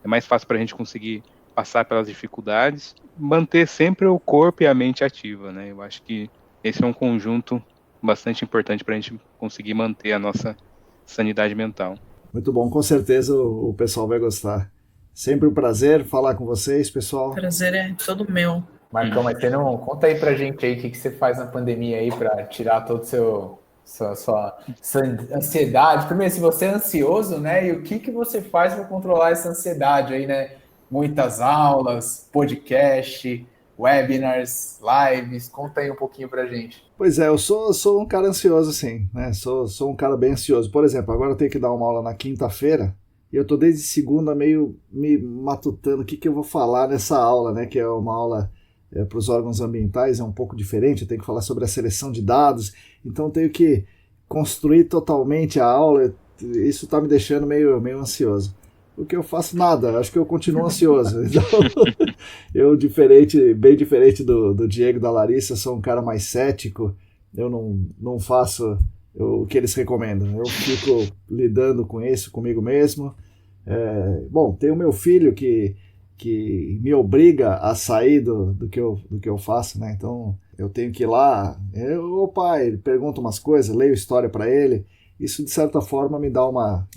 É mais fácil para a gente conseguir passar pelas dificuldades, manter sempre o corpo e a mente ativa, né? Eu acho que esse é um conjunto bastante importante para a gente conseguir manter a nossa sanidade mental. Muito bom, com certeza o pessoal vai gostar. Sempre um prazer falar com vocês, pessoal. Prazer é todo meu. Marcão, mas conta aí pra gente aí o que você faz na pandemia aí para tirar todo o seu sua ansiedade. Primeiro, se você é ansioso, né? E o que você faz para controlar essa ansiedade aí, né? Muitas aulas, podcast, webinars, lives. Conta aí um pouquinho pra gente. Pois é, eu sou um cara ansioso, sim, né? Sou um cara bem ansioso. Por exemplo, agora eu tenho que dar uma aula na quinta-feira e eu tô desde segunda meio me matutando o que eu vou falar nessa aula, né? Que é uma aula para os órgãos ambientais, é um pouco diferente. Eu tenho que falar sobre a seleção de dados, então eu tenho que construir totalmente a aula. Isso tá me deixando meio ansioso. O que eu faço? Nada, acho que eu continuo ansioso. Então, eu, bem diferente do Diego e da Larissa, sou um cara mais cético, eu não faço o que eles recomendam, eu fico lidando com isso comigo mesmo. Bom, tem o meu filho que me obriga a sair do que eu faço, né? Então eu tenho que ir lá, o pai pergunta umas coisas, leio história para ele. Isso, de certa forma, me dá uma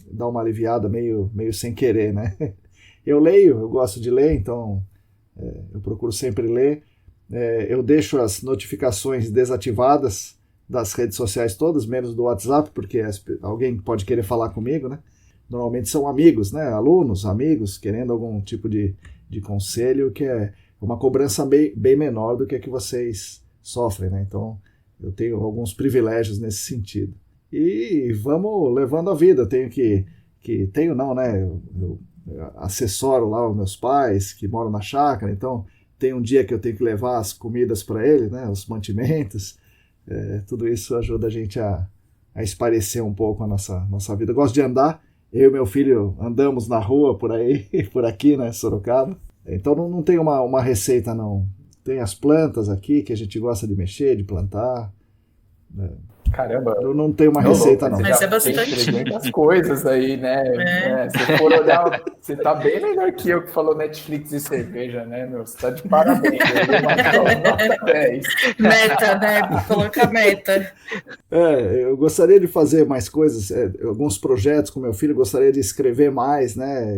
aliviada meio sem querer, né? Eu leio, eu gosto de ler, então eu procuro sempre ler. Eu deixo as notificações desativadas das redes sociais todas, menos do WhatsApp, porque alguém pode querer falar comigo, né? Normalmente são amigos, né? Alunos, amigos, querendo algum tipo de conselho, que é uma cobrança bem menor do que vocês sofrem, né? Então, eu tenho alguns privilégios nesse sentido. E vamos levando a vida. Tenho não, né? Eu assessoro lá os meus pais que moram na chácara, então tem um dia que eu tenho que levar as comidas para eles, né? Os mantimentos. Tudo isso ajuda a gente a espairecer um pouco a nossa vida. Eu gosto de andar. Eu e meu filho andamos na rua por aí, por aqui, né? Sorocaba. Então não tem uma receita, não. Tem as plantas aqui que a gente gosta de mexer, de plantar. Caramba. Eu não tenho uma receita, não. Mas é bastante. Muitas coisas aí, né? Se for olhar, você tá bem melhor que eu que falou Netflix e cerveja, né, meu? Você tá de parabéns. Meta, né? Coloca meta. Eu gostaria de fazer mais coisas, alguns projetos com meu filho, gostaria de escrever mais, né?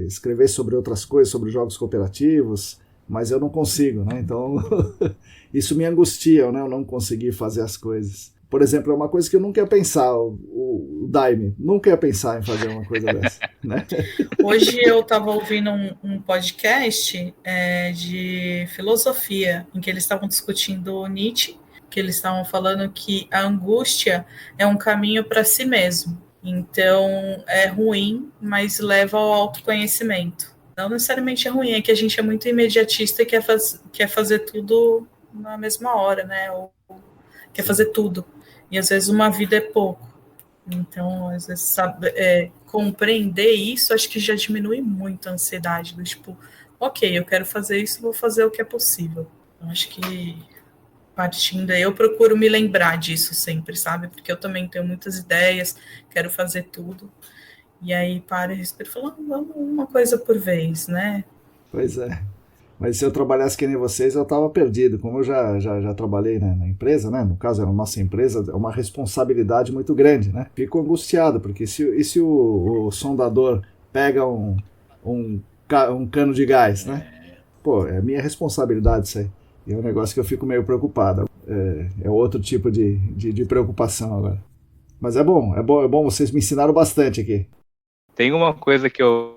Escrever sobre outras coisas, sobre jogos cooperativos, mas eu não consigo, né? Então, isso me angustia, né? Eu não conseguir fazer as coisas. Por exemplo, é uma coisa que eu nunca ia pensar, o Daime nunca ia pensar em fazer uma coisa dessa, né? Hoje eu estava ouvindo um podcast de filosofia, em que eles estavam discutindo Nietzsche, que eles estavam falando que a angústia é um caminho para si mesmo. Então, é ruim, mas leva ao autoconhecimento. Não necessariamente é ruim, é que a gente é muito imediatista e quer fazer tudo na mesma hora, né? Ou quer fazer tudo. E às vezes uma vida é pouco. Então, às vezes, compreender isso, acho que já diminui muito a ansiedade. Do tipo, ok, eu quero fazer isso, vou fazer o que é possível. Então, acho que partindo aí, eu procuro me lembrar disso sempre, sabe? Porque eu também tenho muitas ideias, quero fazer tudo. E aí, para e respiro e falo, vamos uma coisa por vez, né? Pois é. Mas se eu trabalhasse que nem vocês, eu estava perdido. Como eu já trabalhei na empresa, né? No caso, era a nossa empresa, é uma responsabilidade muito grande, né? Fico angustiado, porque se o sondador pega um cano de gás, né? Pô, é minha responsabilidade isso aí. E é um negócio que eu fico meio preocupado. É outro tipo de preocupação agora. Mas é bom, vocês me ensinaram bastante aqui. Tem uma coisa que eu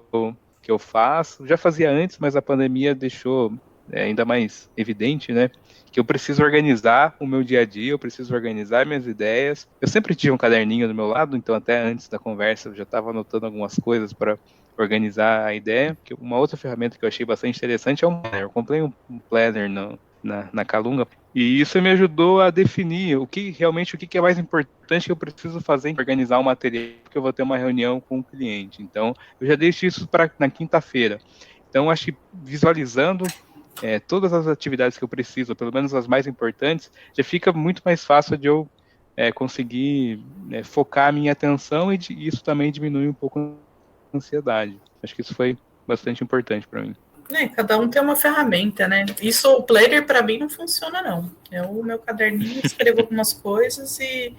faço, já fazia antes, mas a pandemia deixou ainda mais evidente, né? Que eu preciso organizar o meu dia a dia, eu preciso organizar minhas ideias. Eu sempre tive um caderninho do meu lado, então até antes da conversa eu já estava anotando algumas coisas para organizar a ideia. Uma outra ferramenta que eu achei bastante interessante é um planner. Eu comprei um planner na Calunga, e isso me ajudou a definir o que é mais importante que eu preciso fazer para organizar o material, porque eu vou ter uma reunião com o cliente. Então, eu já deixo isso na quinta-feira. Então, acho que visualizando todas as atividades que eu preciso, pelo menos as mais importantes, já fica muito mais fácil de eu conseguir focar a minha atenção, e isso também diminui um pouco a ansiedade. Acho que isso foi bastante importante para mim. Cada um tem uma ferramenta, né? Isso, o planner, para mim, não funciona, não. É o meu caderninho, escrevo algumas coisas e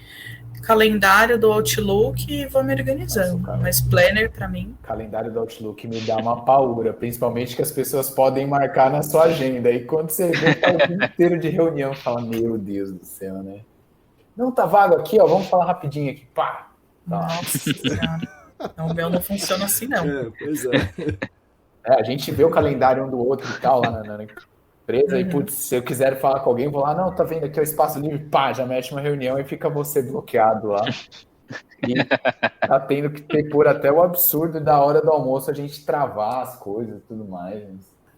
calendário do Outlook e vou me organizando. Mas planner, para mim... Calendário do Outlook me dá uma paura, principalmente que as pessoas podem marcar na sua agenda. E quando você vê, tá o dia inteiro de reunião, fala, meu Deus do céu, né? Não, tá vago aqui, ó, vamos falar rapidinho aqui, pá. Tá. Nossa Senhora. O meu não funciona assim, não. Pois é. A gente vê o calendário um do outro e tal, lá na empresa, e putz, se eu quiser falar com alguém, eu vou lá, não, tá vendo aqui o espaço livre, pá, já mete uma reunião e fica você bloqueado lá. E tá tendo que ter por até o absurdo da hora do almoço a gente travar as coisas e tudo mais.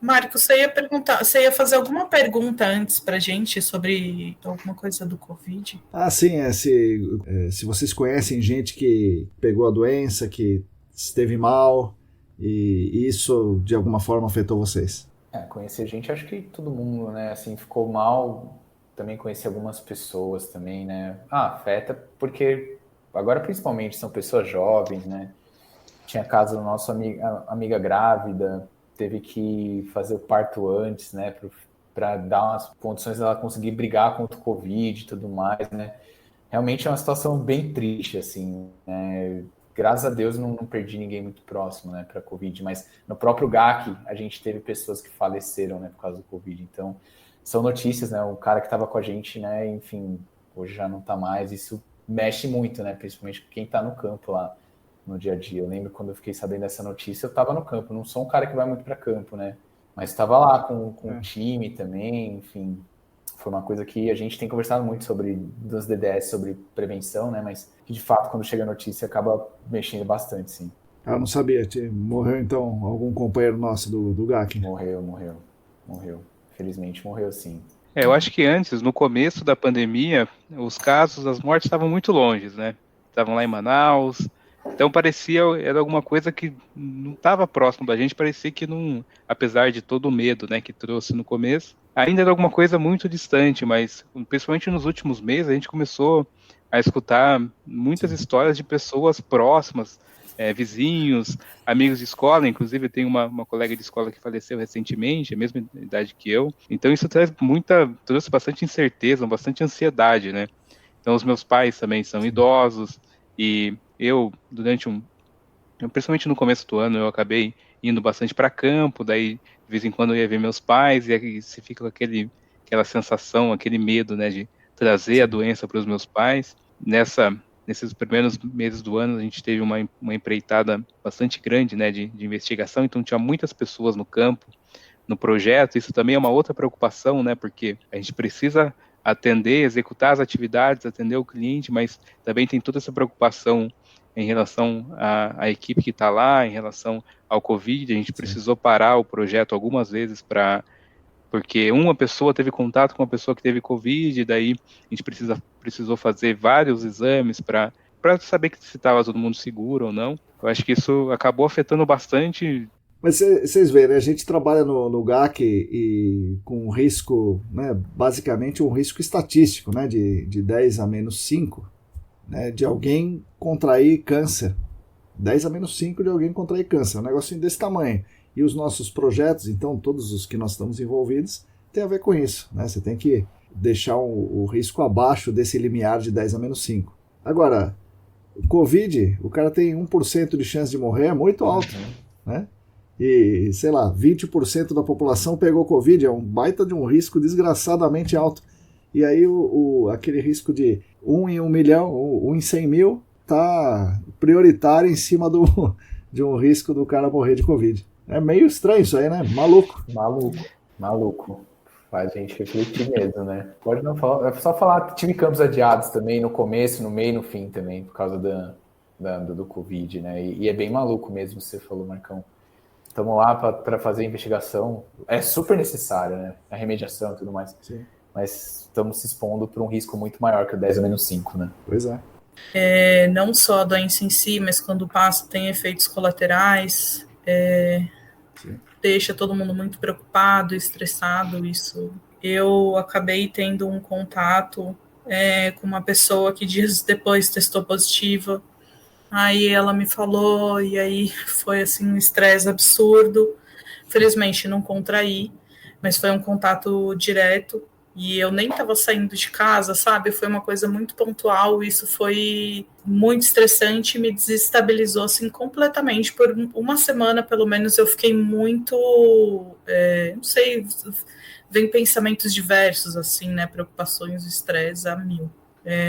Marcos, você ia fazer alguma pergunta antes pra gente sobre alguma coisa do Covid? Sim, se vocês conhecem gente que pegou a doença, que esteve mal, e isso de alguma forma afetou vocês. Conhecer gente, acho que todo mundo, né, assim, ficou mal. Também conheci algumas pessoas também, né, afeta porque agora principalmente são pessoas jovens, né, tinha caso do nosso amiga grávida, teve que fazer o parto antes, né, para dar umas condições dela conseguir brigar contra o Covid e tudo mais, né, realmente é uma situação bem triste, assim, né? Graças a Deus não perdi ninguém muito próximo, né, para Covid, mas no próprio GAC a gente teve pessoas que faleceram, né, por causa do Covid. Então, são notícias, né, o cara que estava com a gente, né, enfim, hoje já não está mais. Isso mexe muito, né, principalmente quem está no campo lá no dia a dia. Eu lembro quando eu fiquei sabendo dessa notícia, eu estava no campo. Não sou um cara que vai muito para campo, né, mas estava lá com o time também, enfim. Foi uma coisa que a gente tem conversado muito sobre, dos DDS, sobre prevenção, né? Mas que, de fato, quando chega a notícia, acaba mexendo bastante, sim. Não sabia. Morreu, então, algum companheiro nosso do GAC? Morreu. Felizmente morreu, sim. Eu acho que antes, no começo da pandemia, os casos, as mortes estavam muito longe, né? Estavam lá em Manaus. Então era alguma coisa que não estava próximo da gente, parecia que não, apesar de todo o medo, né, que trouxe no começo, ainda era alguma coisa muito distante, mas principalmente nos últimos meses a gente começou a escutar muitas histórias de pessoas próximas, vizinhos, amigos de escola. Inclusive eu tenho uma colega de escola que faleceu recentemente, a mesma idade que eu. Então isso trouxe bastante incerteza, bastante ansiedade, né? Então os meus pais também são idosos, e eu, principalmente no começo do ano, eu acabei indo bastante para campo, daí de vez em quando eu ia ver meus pais, e aí você fica com aquela sensação, aquele medo, né, de trazer a doença para os meus pais. Nesses primeiros meses do ano, a gente teve uma empreitada bastante grande, né, de investigação, então tinha muitas pessoas no campo, no projeto. Isso também é uma outra preocupação, né, porque a gente precisa atender, executar as atividades, atender o cliente, mas também tem toda essa preocupação em relação à equipe que está lá, em relação ao Covid. A gente precisou parar o projeto algumas vezes porque uma pessoa teve contato com uma pessoa que teve Covid, daí a gente precisou fazer vários exames para saber se estava todo mundo seguro ou não. Eu acho que isso acabou afetando bastante. Mas vocês verem, a gente trabalha no GAC e com um risco, né, basicamente um risco estatístico, né, de 10 a menos 5, né, de alguém contrair câncer. 10 a menos 5 de alguém contrair câncer, um negocinho desse tamanho. E os nossos projetos, então, todos os que nós estamos envolvidos, tem a ver com isso, né? Você tem que deixar o risco abaixo desse limiar de 10 a menos 5. Agora, o Covid, o cara tem 1% de chance de morrer, é muito alto, né? E, sei lá, 20% da população pegou Covid, é um baita de um risco desgraçadamente alto. E aí aquele risco de 1 em 1 milhão, 1 em 100 mil, tá prioritário em cima de um risco do cara morrer de Covid. É meio estranho isso aí, né? Maluco. Faz a gente refletir mesmo, né? Pode não falar, é só falar que tive campos adiados também, no começo, no meio e no fim também, por causa do Covid, né? E é bem maluco mesmo, você falou, Marcão. Estamos lá para fazer a investigação, é super necessário, né? A remediação e tudo mais. Sim. Mas estamos se expondo para um risco muito maior que o 10 a menos 5, né? Pois é. Não só a doença em si, mas quando passa tem efeitos colaterais, deixa todo mundo muito preocupado, estressado. Isso. Eu acabei tendo um contato com uma pessoa que dias depois testou positiva. Aí ela me falou, e aí foi assim um estresse absurdo. Felizmente não contraí, mas foi um contato direto. E eu nem estava saindo de casa, sabe? Foi uma coisa muito pontual. Isso foi muito estressante, me desestabilizou assim completamente. Por uma semana, pelo menos, eu fiquei muito, não sei, vem pensamentos diversos, assim, né? Preocupações, estresse a mil.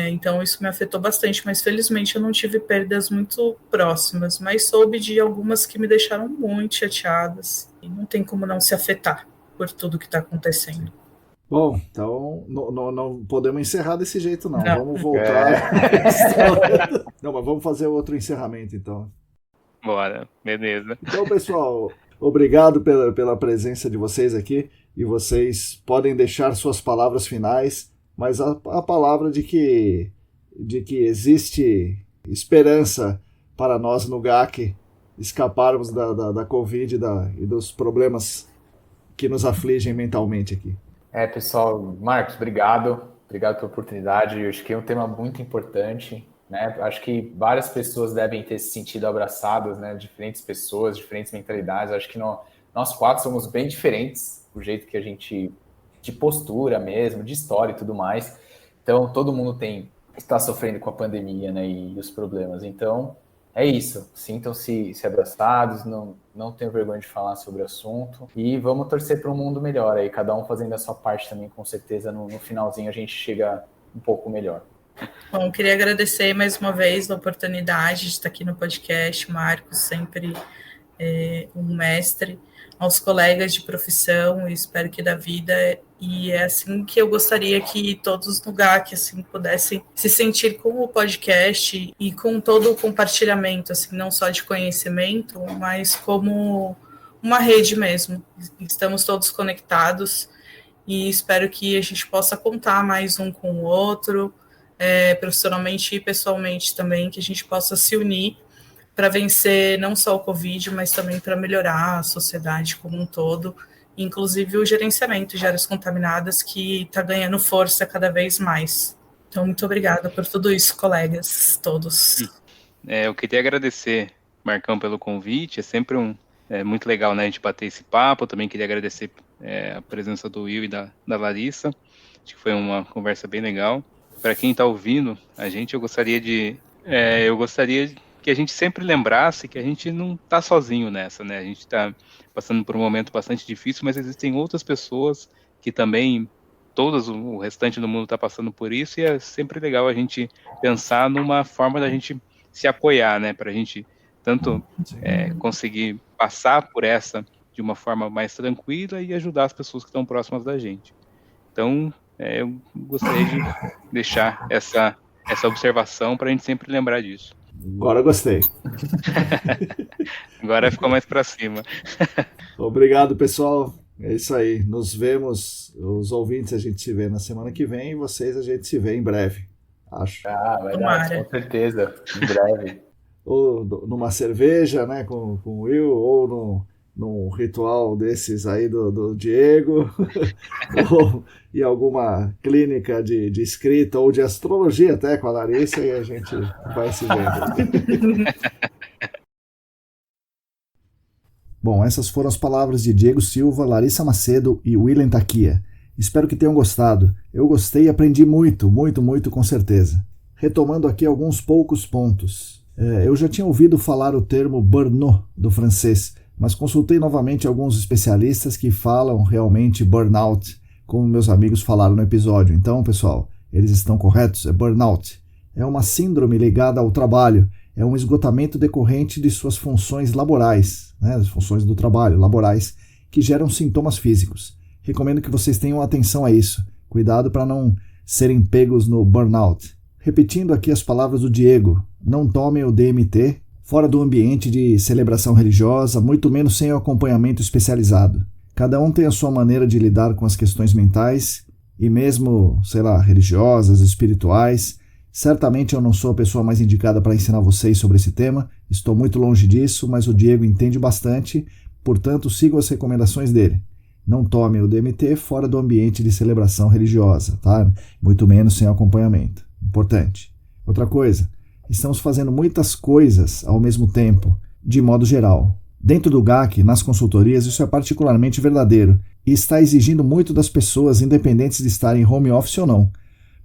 Então isso me afetou bastante, mas felizmente eu não tive perdas muito próximas, mas soube de algumas que me deixaram muito chateadas, e não tem como não se afetar por tudo que está acontecendo. Bom, então não podemos encerrar desse jeito, não. Não. Vamos voltar. Não, mas vamos fazer outro encerramento, então. Bora, beleza. Então, pessoal, obrigado pela presença de vocês aqui. E vocês podem deixar suas palavras finais, mas a palavra de que existe esperança para nós no GAC escaparmos da Covid e dos problemas que nos afligem mentalmente aqui. Pessoal, Marcos, obrigado pela oportunidade. Eu acho que é um tema muito importante, né? Acho que várias pessoas devem ter se sentido abraçadas, né? Diferentes pessoas, diferentes mentalidades. Acho que nós 4 somos bem diferentes, o jeito que a gente, de postura mesmo, de história e tudo mais. Então, todo mundo está sofrendo com a pandemia, né? E os problemas. Então, é isso. Sintam-se abraçados, não tenham vergonha de falar sobre o assunto e vamos torcer para um mundo melhor aí, cada um fazendo a sua parte também, com certeza no finalzinho a gente chega um pouco melhor. Bom, queria agradecer mais uma vez a oportunidade de estar aqui no podcast, Marcos, sempre um mestre, aos colegas de profissão, espero que da vida, e é assim que eu gostaria que todos no GAC assim, pudessem se sentir com o podcast e com todo o compartilhamento, assim, não só de conhecimento, mas como uma rede mesmo. Estamos todos conectados e espero que a gente possa contar mais um com o outro, profissionalmente e pessoalmente também, que a gente possa se unir para vencer não só o Covid, mas também para melhorar a sociedade como um todo, inclusive o gerenciamento de áreas contaminadas, que está ganhando força cada vez mais. Então, muito obrigada por tudo isso, colegas, todos. Eu queria agradecer, Marcão, pelo convite, é sempre muito legal, né, a gente bater esse papo. Eu também queria agradecer a presença do Will e da Larissa, acho que foi uma conversa bem legal. Para quem está ouvindo a gente, eu gostaria que a gente sempre lembrasse que a gente não está sozinho nessa, né? A gente está passando por um momento bastante difícil, mas existem outras pessoas que também, o restante do mundo está passando por isso, e é sempre legal a gente pensar numa forma da gente se apoiar, né? Para a gente tanto conseguir passar por essa de uma forma mais tranquila e ajudar as pessoas que estão próximas da gente. Então, eu gostaria de deixar essa observação para a gente sempre lembrar disso. Agora gostei. Agora ficou mais para cima. Obrigado, pessoal. É isso aí. Nos vemos, os ouvintes a gente se vê na semana que vem e vocês a gente se vê em breve, acho. Vai dar, com certeza, em breve. Ou numa cerveja, né, com o Will, ou num ritual desses aí do Diego, ou em alguma clínica de escrita ou de astrologia até com a Larissa, e a gente vai se vendo. Bom, essas foram as palavras de Diego Silva, Larissa Macedo e William Taquia. Espero que tenham gostado. Eu gostei e aprendi muito, muito, muito com certeza. Retomando aqui alguns poucos pontos. Eu já tinha ouvido falar o termo burnout do francês, mas consultei novamente alguns especialistas que falam realmente burnout, como meus amigos falaram no episódio. Então, pessoal, eles estão corretos, é burnout. É uma síndrome ligada ao trabalho, é um esgotamento decorrente de suas funções laborais, né, as funções do trabalho, laborais, que geram sintomas físicos. Recomendo que vocês tenham atenção a isso. Cuidado para não serem pegos no burnout. Repetindo aqui as palavras do Diego, não tomem o DMT fora do ambiente de celebração religiosa, muito menos sem o acompanhamento especializado. Cada um tem a sua maneira de lidar com as questões mentais, e mesmo, religiosas, espirituais. Certamente eu não sou a pessoa mais indicada para ensinar vocês sobre esse tema, estou muito longe disso, mas o Diego entende bastante, portanto sigam as recomendações dele. Não tomem o DMT fora do ambiente de celebração religiosa, tá? Muito menos sem acompanhamento. Importante. Outra coisa, estamos fazendo muitas coisas ao mesmo tempo, de modo geral. Dentro do GAC, nas consultorias, isso é particularmente verdadeiro e está exigindo muito das pessoas, independentes de estarem em home office ou não.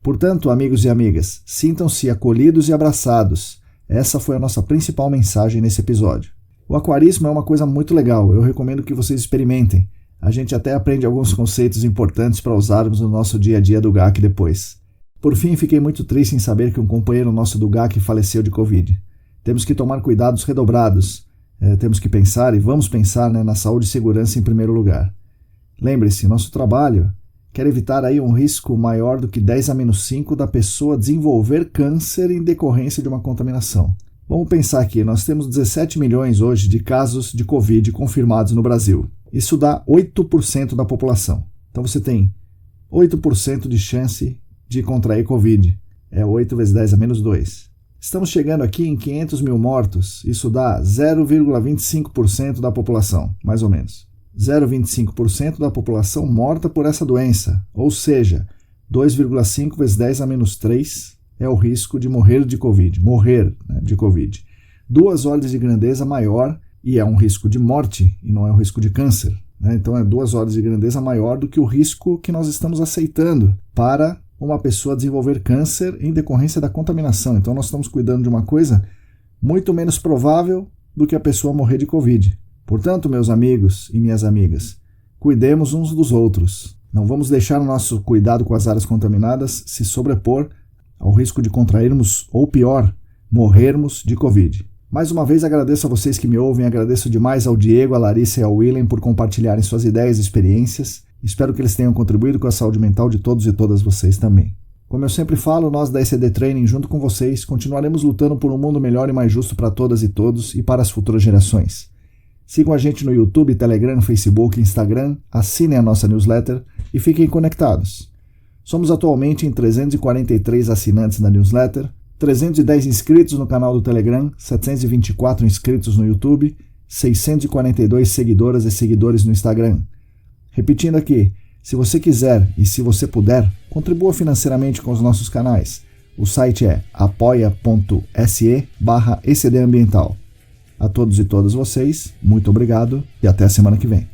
Portanto, amigos e amigas, sintam-se acolhidos e abraçados. Essa foi a nossa principal mensagem nesse episódio. O aquarismo é uma coisa muito legal, eu recomendo que vocês experimentem. A gente até aprende alguns conceitos importantes para usarmos no nosso dia a dia do GAC depois. Por fim, fiquei muito triste em saber que um companheiro nosso do GAC faleceu de Covid. Temos que tomar cuidados redobrados. Temos que pensar e vamos pensar, na saúde e segurança em primeiro lugar. Lembre-se, nosso trabalho quer evitar aí um risco maior do que 10-5 da pessoa desenvolver câncer em decorrência de uma contaminação. Vamos pensar aqui, nós temos 17 milhões hoje de casos de Covid confirmados no Brasil. Isso dá 8% da população. Então você tem 8% de chance de contrair Covid. É 8 vezes 10 a menos 2. Estamos chegando aqui em 500 mil mortos. Isso dá 0,25% da população, mais ou menos. 0,25% da população morta por essa doença. Ou seja, 2,5 vezes 10 a menos 3 é o risco de morrer de Covid. Morrer, de Covid. 2 ordens de grandeza maior e é um risco de morte e não é um risco de câncer. Então é 2 ordens de grandeza maior do que o risco que nós estamos aceitando para uma pessoa desenvolver câncer em decorrência da contaminação. Então nós estamos cuidando de uma coisa muito menos provável do que a pessoa morrer de Covid. Portanto, meus amigos e minhas amigas, cuidemos uns dos outros. Não vamos deixar o nosso cuidado com as áreas contaminadas se sobrepor ao risco de contrairmos, ou pior, morrermos de Covid. Mais uma vez agradeço a vocês que me ouvem, agradeço demais ao Diego, a Larissa e ao William por compartilharem suas ideias e experiências. Espero que eles tenham contribuído com a saúde mental de todos e todas vocês também. Como eu sempre falo, nós da ECD Training, junto com vocês, continuaremos lutando por um mundo melhor e mais justo para todas e todos e para as futuras gerações. Sigam a gente no YouTube, Telegram, Facebook, Instagram, assinem a nossa newsletter e fiquem conectados. Somos atualmente em 343 assinantes da newsletter, 310 inscritos no canal do Telegram, 724 inscritos no YouTube, 642 seguidoras e seguidores no Instagram. Repetindo aqui, se você quiser e se você puder, contribua financeiramente com os nossos canais. O site é apoia.se/ECDambiental. A todos e todas vocês, muito obrigado e até a semana que vem.